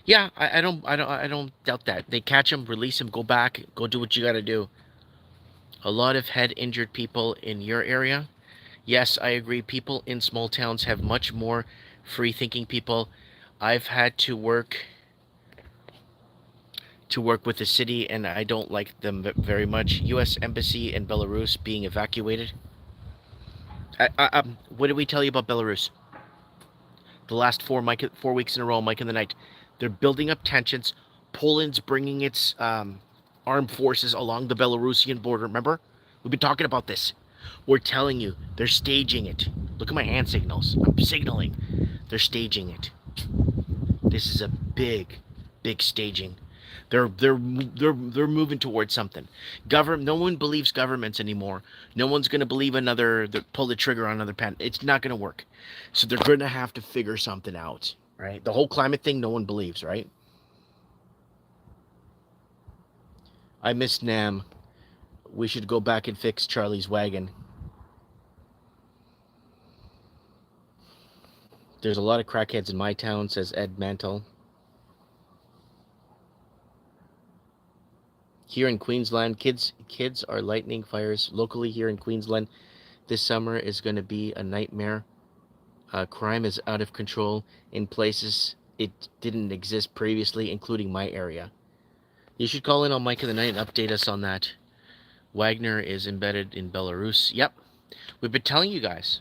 S1: Yeah, I don't doubt that. They catch him, release him, go back, go do what you got to do. A lot of head injured people in your area. Yes, I agree. People in small towns have much more free thinking people. I've had to work with the city, and I don't like them very much. U.S. Embassy in Belarus being evacuated. What did we tell you about Belarus? The last 4 weeks in a row, Mike in the Night. They're building up tensions. Poland's bringing its armed forces along the Belarusian border. Remember? We've been talking about this. We're telling you, they're staging it. Look at my hand signals. I'm signaling. They're staging it. This is a big staging. They're moving towards something. No one believes governments anymore. No one's going to believe pull the trigger on another pen. It's not going to work. So they're going to have to figure something out, right? The whole climate thing, no one believes, right? I miss Nam. We should go back and fix Charlie's wagon. There's a lot of crackheads in my town, says Ed Mantle. Here in Queensland, kids are lightning fires. Locally here in Queensland, this summer is going to be a nightmare. Crime is out of control in places it didn't exist previously, including my area. You should call in on Mike in the Night and update us on that. Wagner is embedded in Belarus. Yep. We've been telling you guys.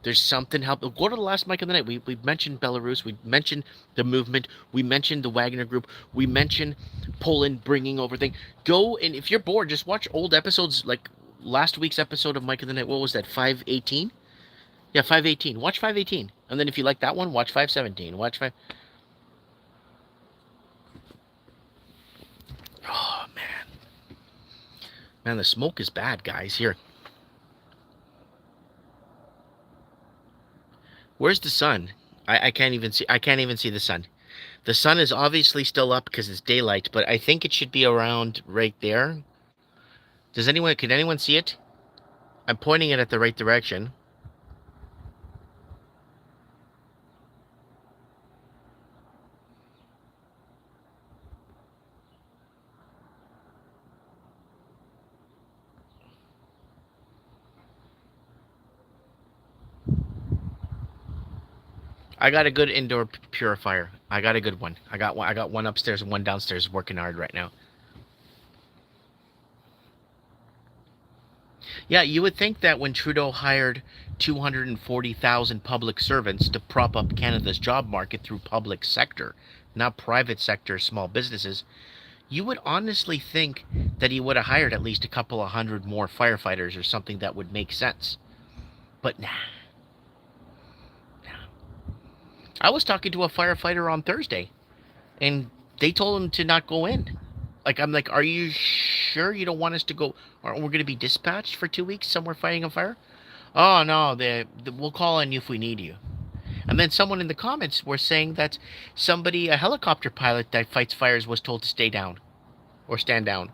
S1: There's something helping. Go to the last Mike of the Night. We mentioned Belarus. We mentioned the movement. We mentioned the Wagner Group. We mentioned Poland bringing over things. Go, and if you're bored, just watch old episodes like last week's episode of Mike of the Night. What was that, 518? Yeah, 518. Watch 518. And then if you like that one, watch 517. Watch 5... Oh, man. Man, the smoke is bad, guys. Here. Where's the sun? I can't even see the sun. The sun is obviously still up because it's daylight, but I think it should be around right there. Can anyone see it? I'm pointing it at the right direction. I got a good indoor purifier. I got a good one. I got one upstairs and one downstairs working hard right now. Yeah, you would think that when Trudeau hired 240,000 public servants to prop up Canada's job market through public sector, not private sector small businesses, you would honestly think that he would have hired at least a couple of hundred more firefighters or something that would make sense. But nah. I was talking to a firefighter on Thursday, and they told him to not go in. Like, I'm like, are you sure you don't want us to go? Or we're gonna be dispatched for 2 weeks somewhere fighting a fire? Oh no, we'll call on you if we need you. And then someone in the comments were saying that somebody, a helicopter pilot that fights fires, was told to stay down or stand down.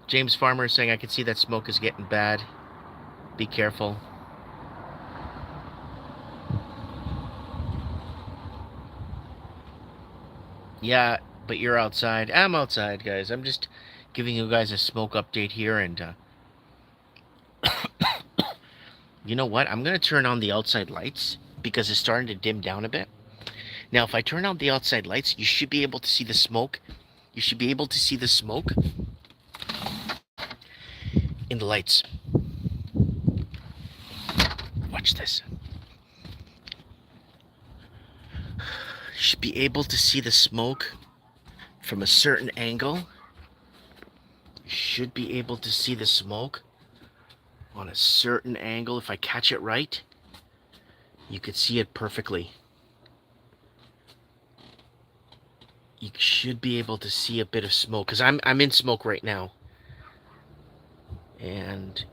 S1: James Farmer is saying, I can see that smoke is getting bad. Be careful. Yeah, but you're outside. I'm outside, guys. I'm just giving you guys a smoke update here. And you know what? I'm going to turn on the outside lights because it's starting to dim down a bit. Now, if I turn on the outside lights, you should be able to see the smoke. You should be able to see the smoke in the lights. Watch this. You should be able to see the smoke from a certain angle. You should be able to see the smoke on a certain angle. If I catch it right, you could see it perfectly. You should be able to see a bit of smoke because I'm in smoke right now. And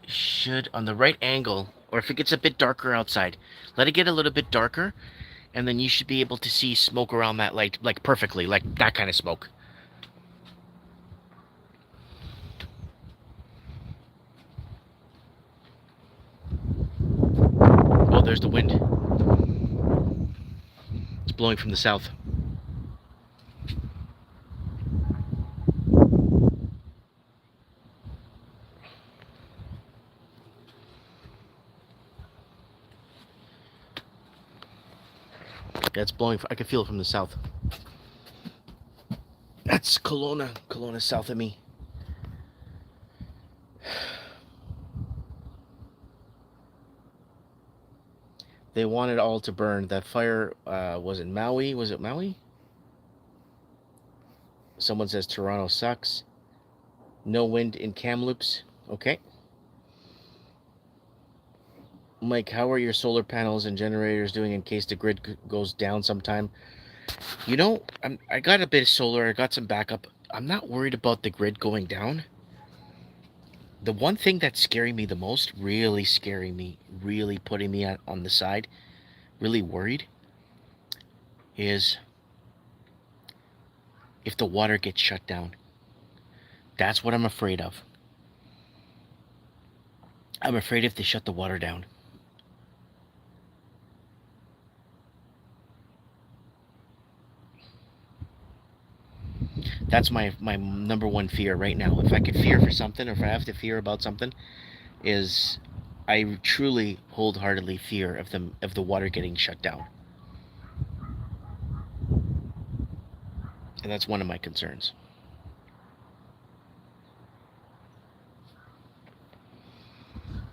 S1: should, on the right angle, or if it gets a bit darker outside, let it get a little bit darker, and then you should be able to see smoke around that light, like perfectly, like that kind of smoke. Oh, there's the wind. It's blowing from the south. Yeah, it's blowing. I can feel it from the south. That's Kelowna. Kelowna's south of me. They want it all to burn. That fire was in Maui. Was it Maui? Someone says Toronto sucks. No wind in Kamloops. Okay. Mike, how are your solar panels and generators doing in case the grid goes down sometime? You know, I got a bit of solar. I got some backup. I'm not worried about the grid going down. The one thing that's scaring me the most, really scaring me, really putting me on the side, really worried, is if the water gets shut down. That's what I'm afraid of. I'm afraid if they shut the water down. That's my number one fear right now. If I could fear for something, or if I have to fear about something, is I truly wholeheartedly fear of the water getting shut down. And that's one of my concerns.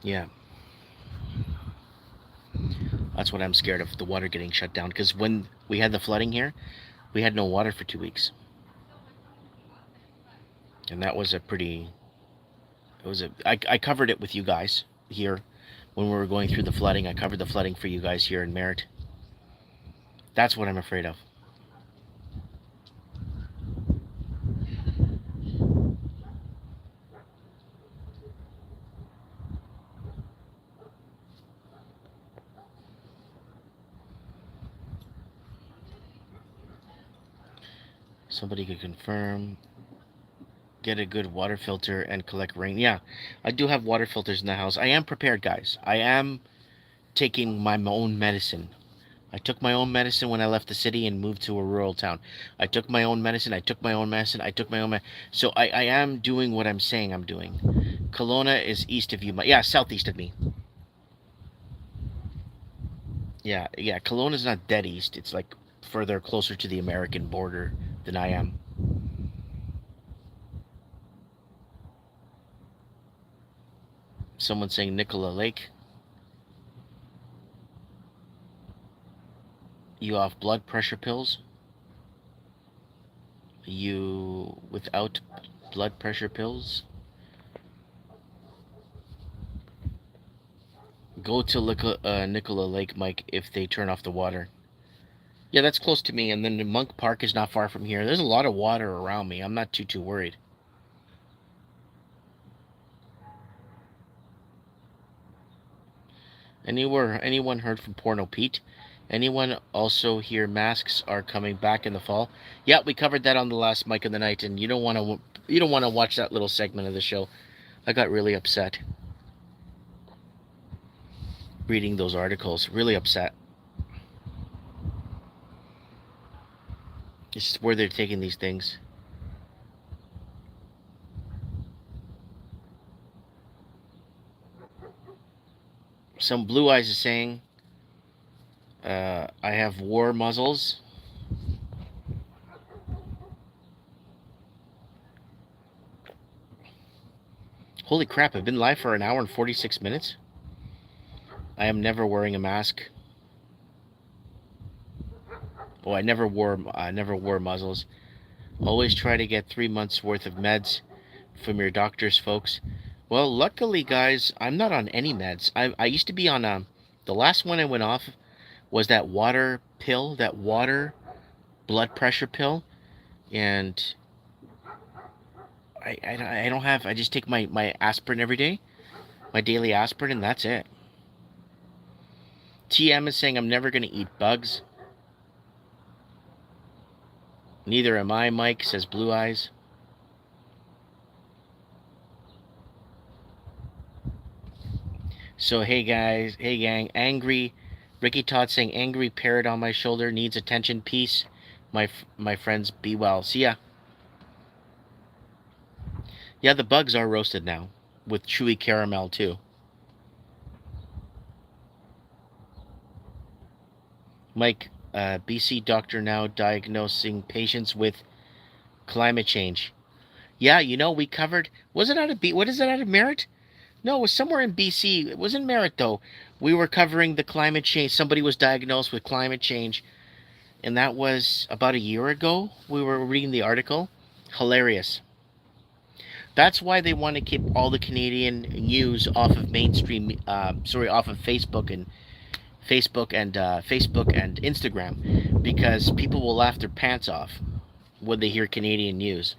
S1: Yeah. That's what I'm scared of, the water getting shut down. Because when we had the flooding here, we had no water for 2 weeks. And that was I covered it with you guys here when we were going through the flooding. I covered the flooding for you guys here in Merritt. That's what I'm afraid of. Somebody could confirm. Get a good water filter and collect rain. Yeah, I do have water filters in the house. I am prepared, guys. I am taking my own medicine. I took my own medicine when I left the city and moved to a rural town. I took my own medicine. I took my own medicine. I took my own So I am doing what I'm saying I'm doing. Kelowna is east of you. Yeah, southeast of me. Yeah, yeah. Kelowna's not dead east. It's like further closer to the American border than I am. Someone saying Nicola Lake. You off blood pressure pills? You without blood pressure pills? Go to Nicola Lake, Mike, if they turn off the water. Yeah, that's close to me, and then the Monk Park is not far from here. There's a lot of water around me. I'm not too worried. Anyone heard from Porno Pete? Anyone also hear masks are coming back in the fall? Yeah, we covered that on the last Mike of the Night, and you don't want to watch that little segment of the show. I got really upset reading those articles. Really upset. It's where they're taking these things. Some Blue Eyes is saying, I have war muzzles. Holy crap, I've been live for an hour and 46 minutes. I am never wearing a mask. Oh, I never wore muzzles. Always try to get 3 months worth of meds from your doctors, folks. Well, luckily, guys, I'm not on any meds. I used to be on the last one I went off was that water pill, that water blood pressure pill, and I don't have. I just take my aspirin every day, my daily aspirin, and that's it. TM is saying I'm never gonna eat bugs. Neither am I, Mike, says Blue Eyes. So hey guys, hey gang, angry Ricky Todd saying angry parrot on my shoulder needs attention. Peace, my friends, be well. See ya. Yeah, the bugs are roasted now with chewy caramel too. Mike, BC doctor now diagnosing patients with climate change. Yeah, we covered. Was it out of What is it out of Merritt? No, it was somewhere in BC. It wasn't Merritt though. We were covering the climate change. Somebody was diagnosed with climate change, and that was about a year ago. We were reading the article. Hilarious. That's why they want to keep all the Canadian news off of mainstream. Off of Facebook and Instagram, because people will laugh their pants off when they hear Canadian news.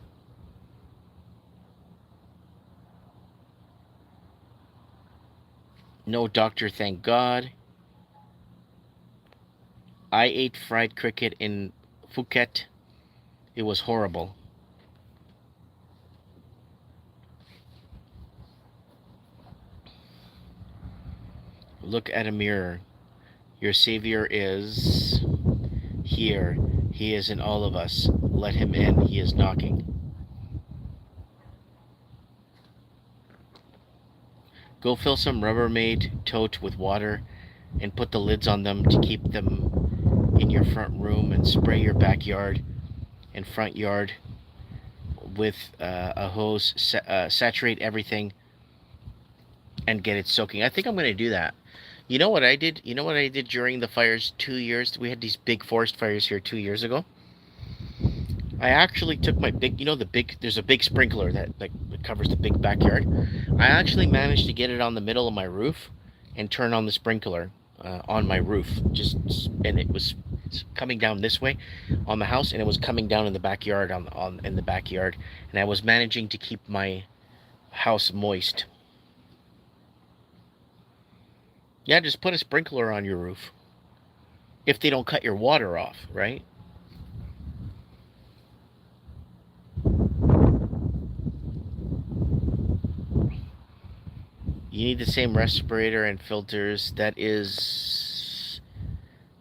S1: No doctor, thank God. I ate fried cricket in Phuket. It was horrible. Look at a mirror. Your Savior is here. He is in all of us. Let him in. He is knocking. Go fill some Rubbermaid tote with water and put the lids on them to keep them in your front room, and spray your backyard and front yard with a hose. Saturate everything and get it soaking. I think I'm going to do that. You know what I did? You know what I did during the fires 2 years? We had these big forest fires here 2 years ago. I actually took my big, there's a big sprinkler that covers the big backyard. I actually managed to get it on the middle of my roof and turn on the sprinkler on my roof. And it was coming down this way on the house, and it was coming down in the backyard in the backyard, and I was managing to keep my house moist. Yeah, just put a sprinkler on your roof. If they don't cut your water off, right? You need the same respirator and filters. That is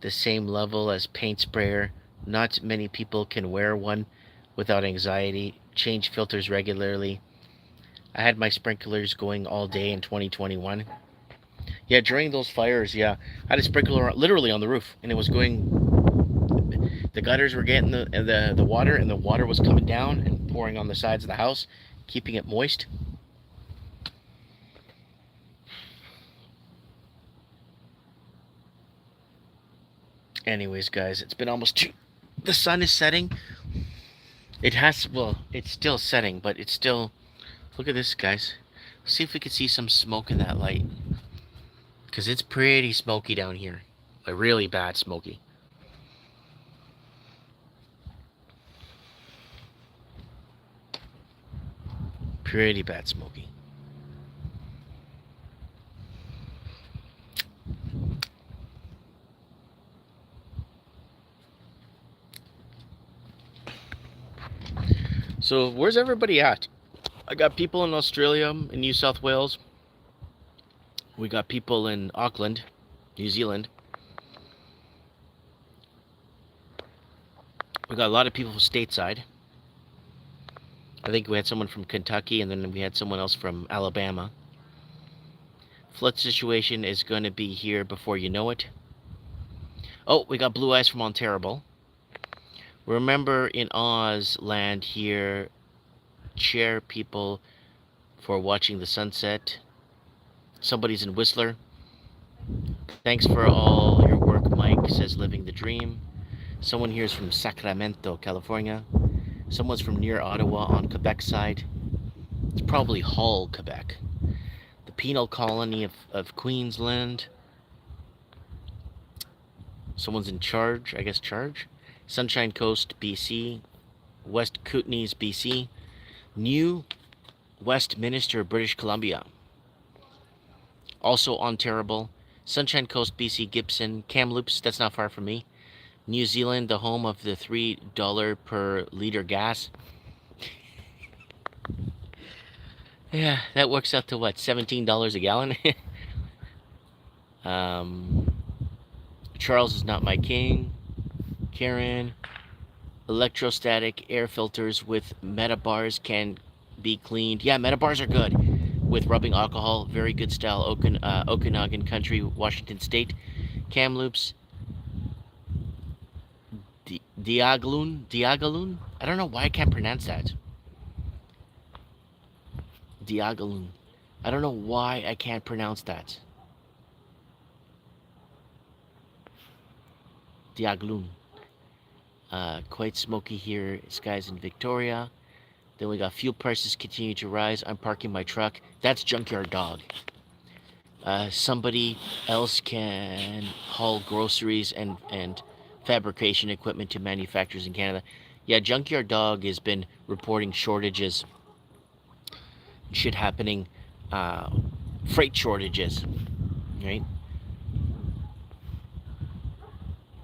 S1: the same level as paint sprayer. Not many people can wear one without anxiety. Change filters regularly. I had my sprinklers going all day in 2021. Yeah, during those fires, yeah, I had a sprinkler literally on the roof, and it was going. The gutters were getting the water, and the water was coming down and pouring on the sides of the house, keeping it moist. Anyways, guys, it's been almost 2. The sun is setting. It's still setting, but it's still. Look at this, guys. See if we can see some smoke in that light. Because it's pretty smoky down here. Like really bad smoky. Pretty bad smoky. So where's everybody at? I got people in Australia, in New South Wales. We got people in Auckland, New Zealand. We got a lot of people stateside. I think we had someone from Kentucky, and then we had someone else from Alabama. Flood situation is going to be here before you know it. Oh, we got blue eyes from Ontario. Remember in Oz land here, chair people for watching the sunset. Somebody's in Whistler. Thanks for all your work, Mike, says Living the Dream. Someone here is from Sacramento, California. Someone's from near Ottawa on Quebec side. It's probably Hull, Quebec. The penal colony of Queensland. Someone's in charge, I guess charge. Sunshine Coast, BC. West Kootenays, BC. New Westminster, British Columbia. Also Ontario. Sunshine Coast, BC, Gibson. Kamloops, that's not far from me. New Zealand, the home of the $3 per liter gas. Yeah, that works out to what, $17 a gallon? Charles is not my king. Karen, electrostatic air filters with metabars can be cleaned. Yeah, metabars are good with rubbing alcohol. Very good style. Okanagan country, Washington State. Kamloops. Diagaloon? I don't know why I can't pronounce that. Diagaloon. I don't know why I can't pronounce that. Diagaloon. Quite smoky here. Skies in Victoria. Then we got fuel prices continue to rise. I'm parking my truck. That's Junkyard Dog. Somebody else can haul groceries and fabrication equipment to manufacturers in Canada. Yeah, Junkyard Dog has been reporting shortages. Shit happening. Freight shortages. Right?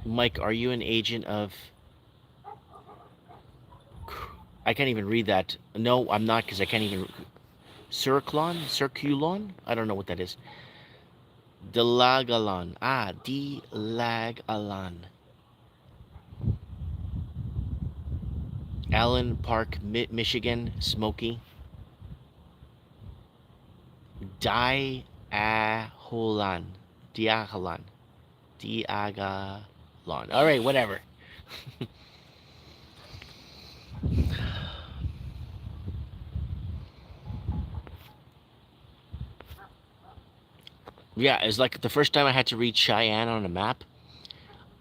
S1: Mike, are you an agent of... I can't even read that. No, I'm not, because I can't even... Circulon? I don't know what that is. Dilagalan. Dilagalan. Allen Park, Michigan, smoky. Diaholan. Diagalan. All right, whatever. Yeah, it's like the first time I had to read Cheyenne on a map.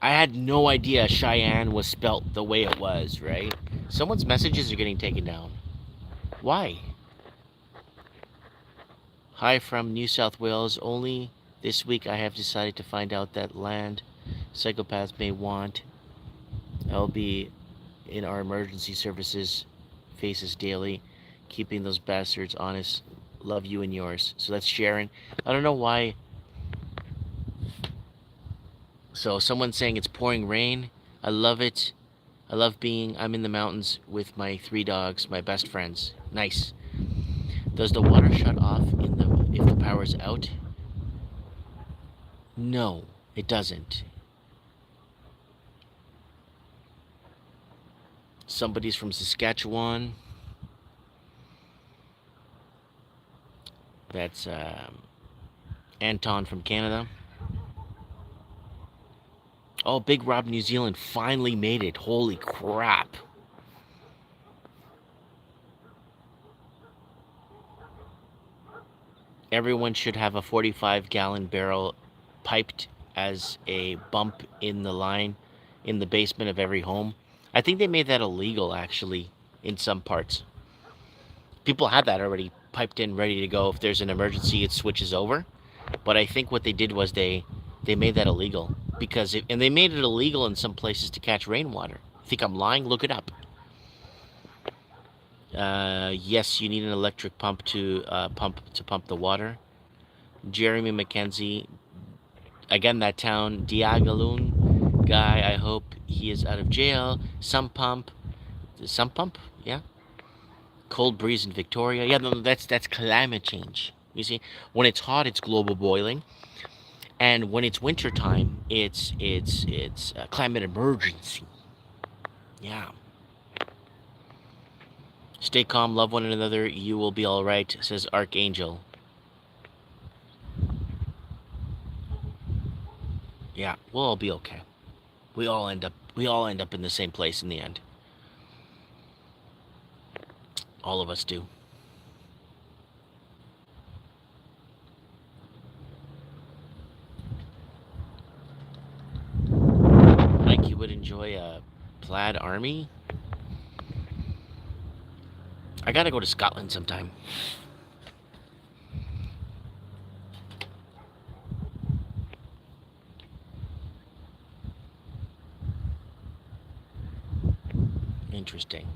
S1: I had no idea Cheyenne was spelt the way it was, right? Someone's messages are getting taken down. Why? Hi from New South Wales. Only this week I have decided to find out that land psychopaths may want. I'll be in our emergency services faces daily, keeping those bastards honest. Love you and yours. So that's Sharon. I don't know why. So someone's saying it's pouring rain. I love it. I'm in the mountains with my 3 dogs, my best friends. Nice. Does the water shut off if the power's out? No, it doesn't. Somebody's from Saskatchewan. That's Anton from Canada. Oh, Big Rob New Zealand finally made it. Holy crap. Everyone should have a 45-gallon barrel piped as a bump in the line in the basement of every home. I think they made that illegal, actually, in some parts. People had that already piped in, ready to go. If there's an emergency, it switches over. But I think what they did was they made that illegal because and they made it illegal in some places to catch rainwater. Think I'm lying? Look it up. Yes, you need an electric pump to pump the water. Jeremy McKenzie, again that town, Diagaloon guy. I hope he is out of jail. Sump pump, yeah. Cold breeze in Victoria. Yeah, no, that's climate change. You see, when it's hot, it's global boiling, and when it's winter time, it's climate emergency. Yeah. Stay calm, love one another. You will be all right, says Archangel. Yeah, we'll all be okay. We all end up in the same place in the end. All of us do. Mike, you would enjoy a plaid army? I gotta go to Scotland sometime. Interesting.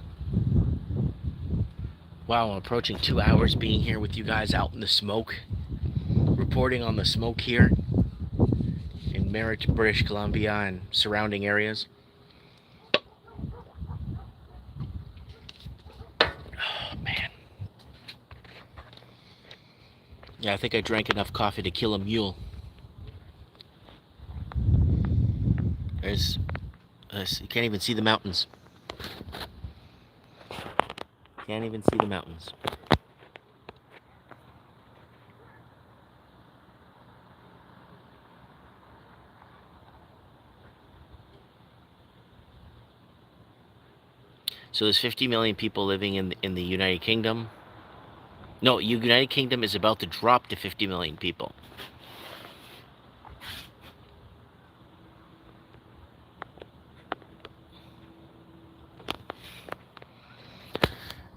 S1: Wow, I'm approaching 2 hours being here with you guys out in the smoke. Reporting on the smoke here in Merritt, British Columbia and surrounding areas. Oh, man. Yeah, I think I drank enough coffee to kill a mule. You can't even see the mountains. Can't even see the mountains. So there's 50 million people living in the United Kingdom. No, United Kingdom is about to drop to 50 million people.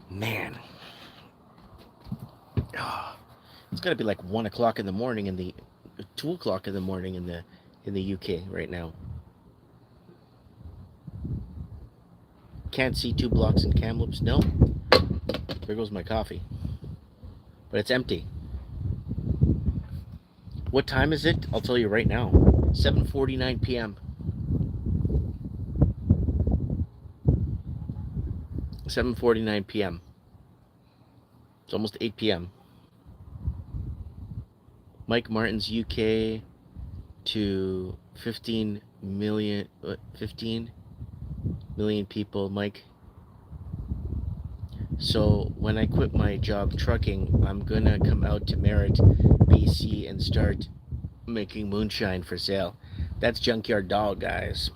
S1: Man. Oh, it's gotta be like 1 o'clock in the morning 2 o'clock in the morning in the UK right now. Can't see 2 blocks in Kamloops. No. There goes my coffee. But it's empty. What time is it? I'll tell you right now. 7:49 p.m. 7:49 p.m. It's almost 8 p.m. Mike Martin's UK to 15 million people, Mike. So when I quit my job trucking, I'm gonna come out to Merritt, BC, and start making moonshine for sale. That's Junkyard Dog, guys.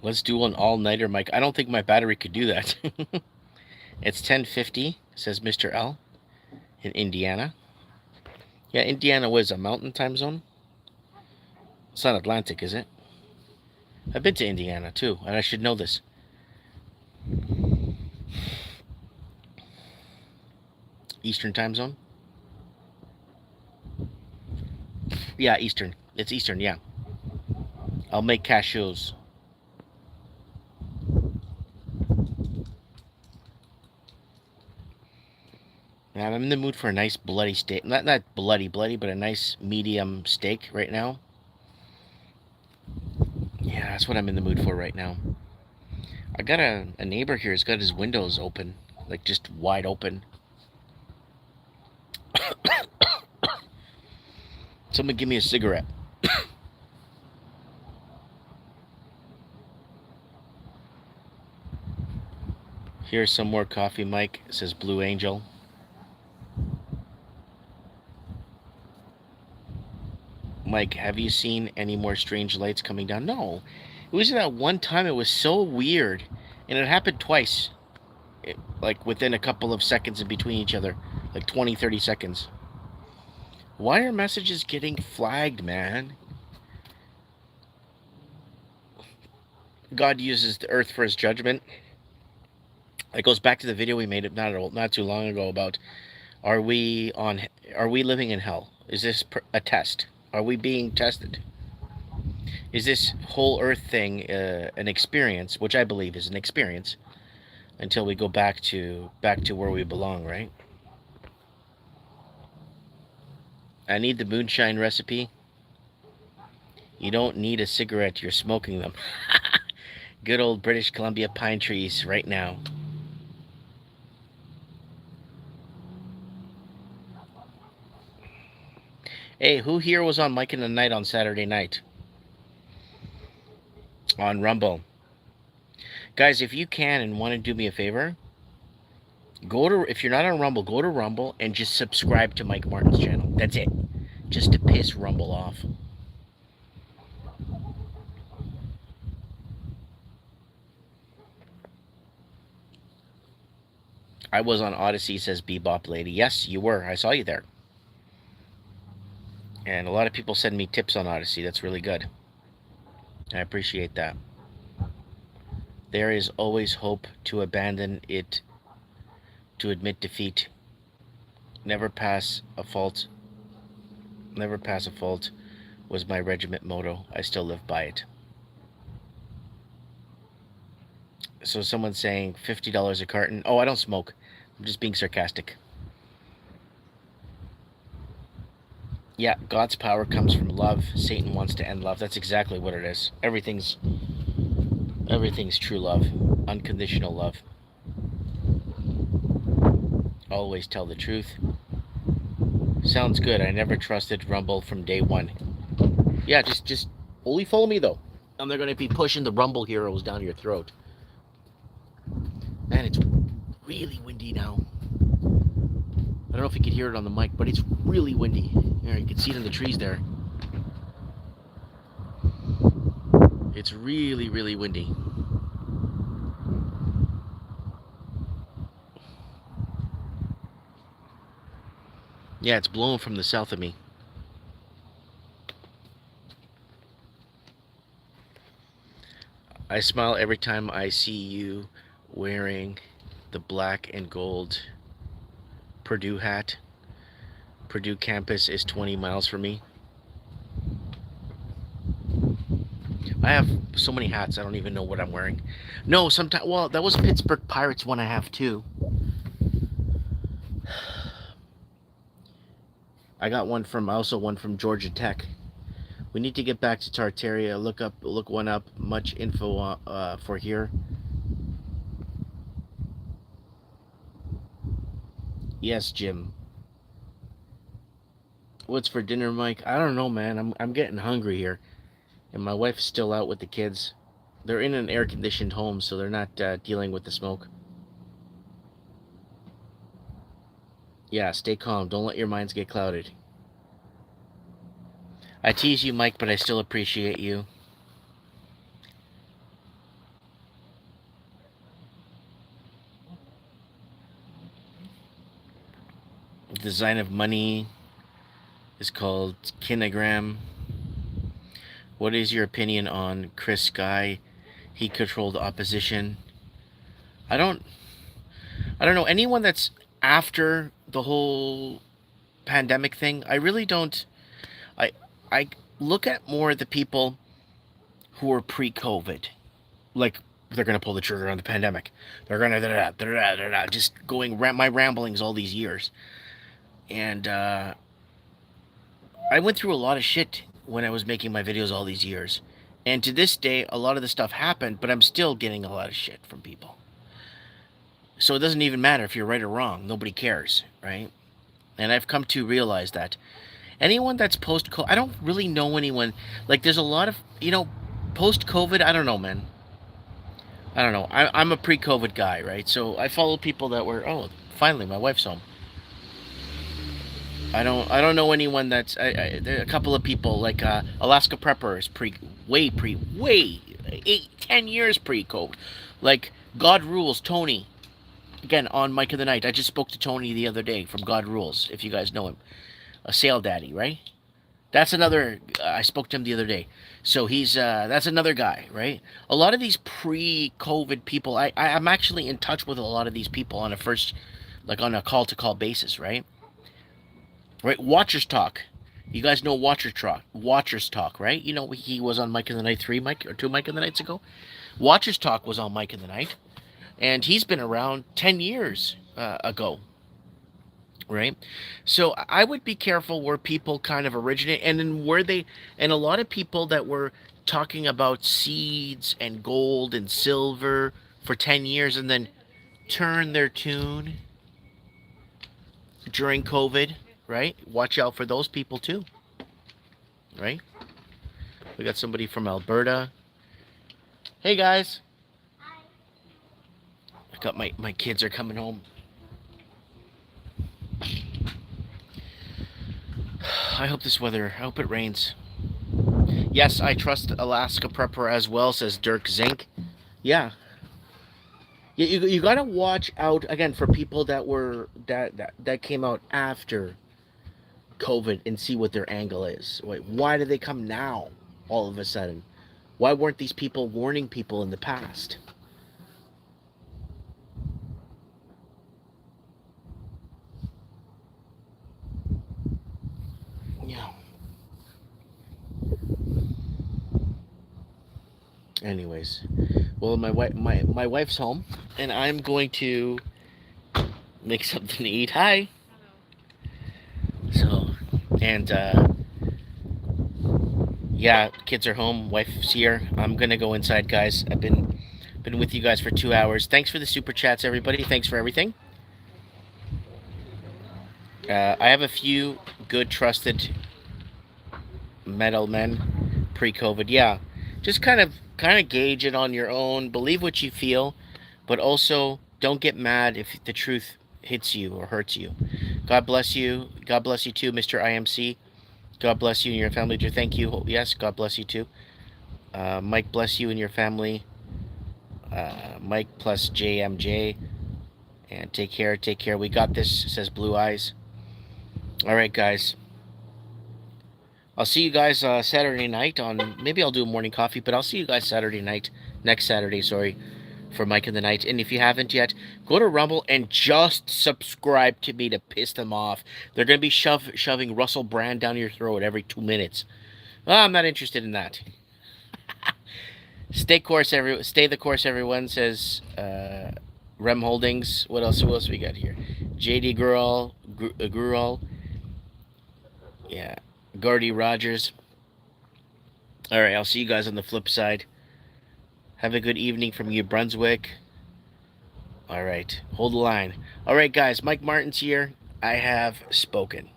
S1: Let's do an all-nighter, Mike. I don't think my battery could do that. It's 10:50, says Mr. L, in Indiana. Yeah, Indiana was a mountain time zone. It's not Atlantic, is it? I've been to Indiana, too, and I should know this. Eastern time zone? Yeah, Eastern. It's Eastern, yeah. I'll make cashews. Man, I'm in the mood for a nice bloody steak. Not bloody, but a nice medium steak right now. Yeah, that's what I'm in the mood for right now. I got a neighbor here who's got his windows open, like just wide open. Someone give me a cigarette. Here's some more coffee, Mike, says Blue Angel. Mike, have you seen any more strange lights coming down? No. It was that one time. It was so weird. And it happened twice. Like within a couple of seconds in between each other. Like 20, 30 seconds. Why are messages getting flagged, man? God uses the earth for his judgment. It goes back to the video we made not too long ago about are we on are we living in hell? Is this a test? Are we being tested? Is this whole earth thing an experience, which I believe is an experience, until we go back to where we belong, right? I need the moonshine recipe. You don't need a cigarette, you're smoking them. Good old British Columbia pine trees right now. Hey, who here was on Mike in the Night on Saturday night? On Rumble. Guys, if you can and want to do me a favor, if you're not on Rumble, go to Rumble and just subscribe to Mike Martin's channel. That's it. Just to piss Rumble off. I was on Odyssey, says Bebop Lady. Yes, you were. I saw you there. And a lot of people send me tips on Odyssey. That's really good. I appreciate that. There is always hope. To abandon it, to admit defeat. Never pass a fault. Never pass a fault was my regiment motto. I still live by it. So someone's saying $50 a carton. Oh, I don't smoke. I'm just being sarcastic. Yeah, God's power comes from love. Satan wants to end love. That's exactly what it is. Everything's true love. Unconditional love. Always tell the truth. Sounds good. I never trusted Rumble from day one. Yeah, just only follow me though. And they're gonna be pushing the Rumble heroes down your throat. Man, it's really windy now. I don't know if you could hear it on the mic, but it's really windy. There, you can see it in the trees there. It's really, really windy. Yeah, it's blowing from the south of me. I smile every time I see you wearing the black and gold Purdue hat. Purdue campus is 20 miles from me. I have so many hats, I don't even know what I'm wearing. No, sometimes, well, that was Pittsburgh Pirates one I have too. I got one from, also one from Georgia Tech. We need to get back to Tartaria. Look one up. Much info for here. Yes, Jim. What's for dinner, Mike? I don't know, man. I'm getting hungry here, and my wife's still out with the kids. They're in an air-conditioned home, so they're not dealing with the smoke. Yeah, stay calm. Don't let your minds get clouded. I tease you, Mike, but I still appreciate you. The design of money is called kinagram. What is your opinion on Chris Sky? He controlled opposition. I don't know anyone that's after the whole pandemic thing. I really don't. I look at more the people who were pre-COVID, like they're gonna pull the trigger on the pandemic. They're gonna just going my ramblings all these years, and I went through a lot of shit when I was making my videos all these years, and to this day, a lot of the stuff happened, but I'm still getting a lot of shit from people. So it doesn't even matter if you're right or wrong. Nobody cares, right? And I've come to realize that anyone that's post-COVID, I don't really know anyone. Like, there's a lot of, post-COVID, I don't know, man. I don't know. I'm a pre-COVID guy, right? So I follow people that were, oh, finally, my wife's home. I don't know anyone that's, there are a couple of people, like Alaska Prepper is way 10 years pre-COVID. Like, God Rules, Tony. Again, on Mike of the Night. I just spoke to Tony the other day from God Rules, if you guys know him. A sale daddy, right? That's another. I spoke to him the other day. So he's that's another guy, right? A lot of these pre-COVID people, I'm actually in touch with a lot of these people on a first, like on a call-to-call basis, right? Right. Watchers talk. You guys know Watchers talk. Watchers talk, right? You know he was on Mike in the Night 3, Mike or 2 Mike in the Nights ago. Watchers talk was on Mike in the Night, and he's been around 10 years ago, right? So I would be careful where people kind of originate, and then where they, and a lot of people that were talking about seeds and gold and silver for 10 years and then turn their tune during COVID, right? Watch out for those people too, right? We got somebody from Alberta. Hey guys. I got my kids are coming home. I hope this weather, I hope it rains. Yes, I trust Alaska Prepper as well, says Dirk Zink. Yeah. You gotta watch out again for people that were that came out after COVID and see what their angle is. Wait, why did they come now all of a sudden? Why weren't these people warning people in the past? Yeah. Anyways, well, my wife's home, and I'm going to make something to eat. Hi. So, and yeah, kids are home. Wife's here. I'm gonna go inside, guys. I've been with you guys for 2 hours. Thanks for the super chats, everybody. Thanks for everything. I have a few good trusted metal men pre-COVID. Yeah, just kind of gauge it on your own. Believe what you feel, but also don't get mad if the truth hits you or hurts you. God bless you. God bless you too, Mr. IMC. God bless you and your family. Thank you. Yes, God bless you too. Mike, bless you and your family. Mike plus JMJ. And take care. Take care. We got this, says Blue Eyes. All right, guys. I'll see you guys Saturday night on. Maybe I'll do a morning coffee, but I'll see you guys Saturday night. Next Saturday, sorry, for Mike in the Night. And if you haven't yet, go to Rumble and just subscribe to me to piss them off. They're going to be shoving Russell Brand down your throat every 2 minutes. Well, I'm not interested in that. Stay the course, everyone, says Rem Holdings. What else? Who else we got here? JD Gurul. Yeah. Gardy Rogers. All right, I'll see you guys on the flip side. Have a good evening from New Brunswick. All right, hold the line. All right, guys, Mike Martin's here. I have spoken.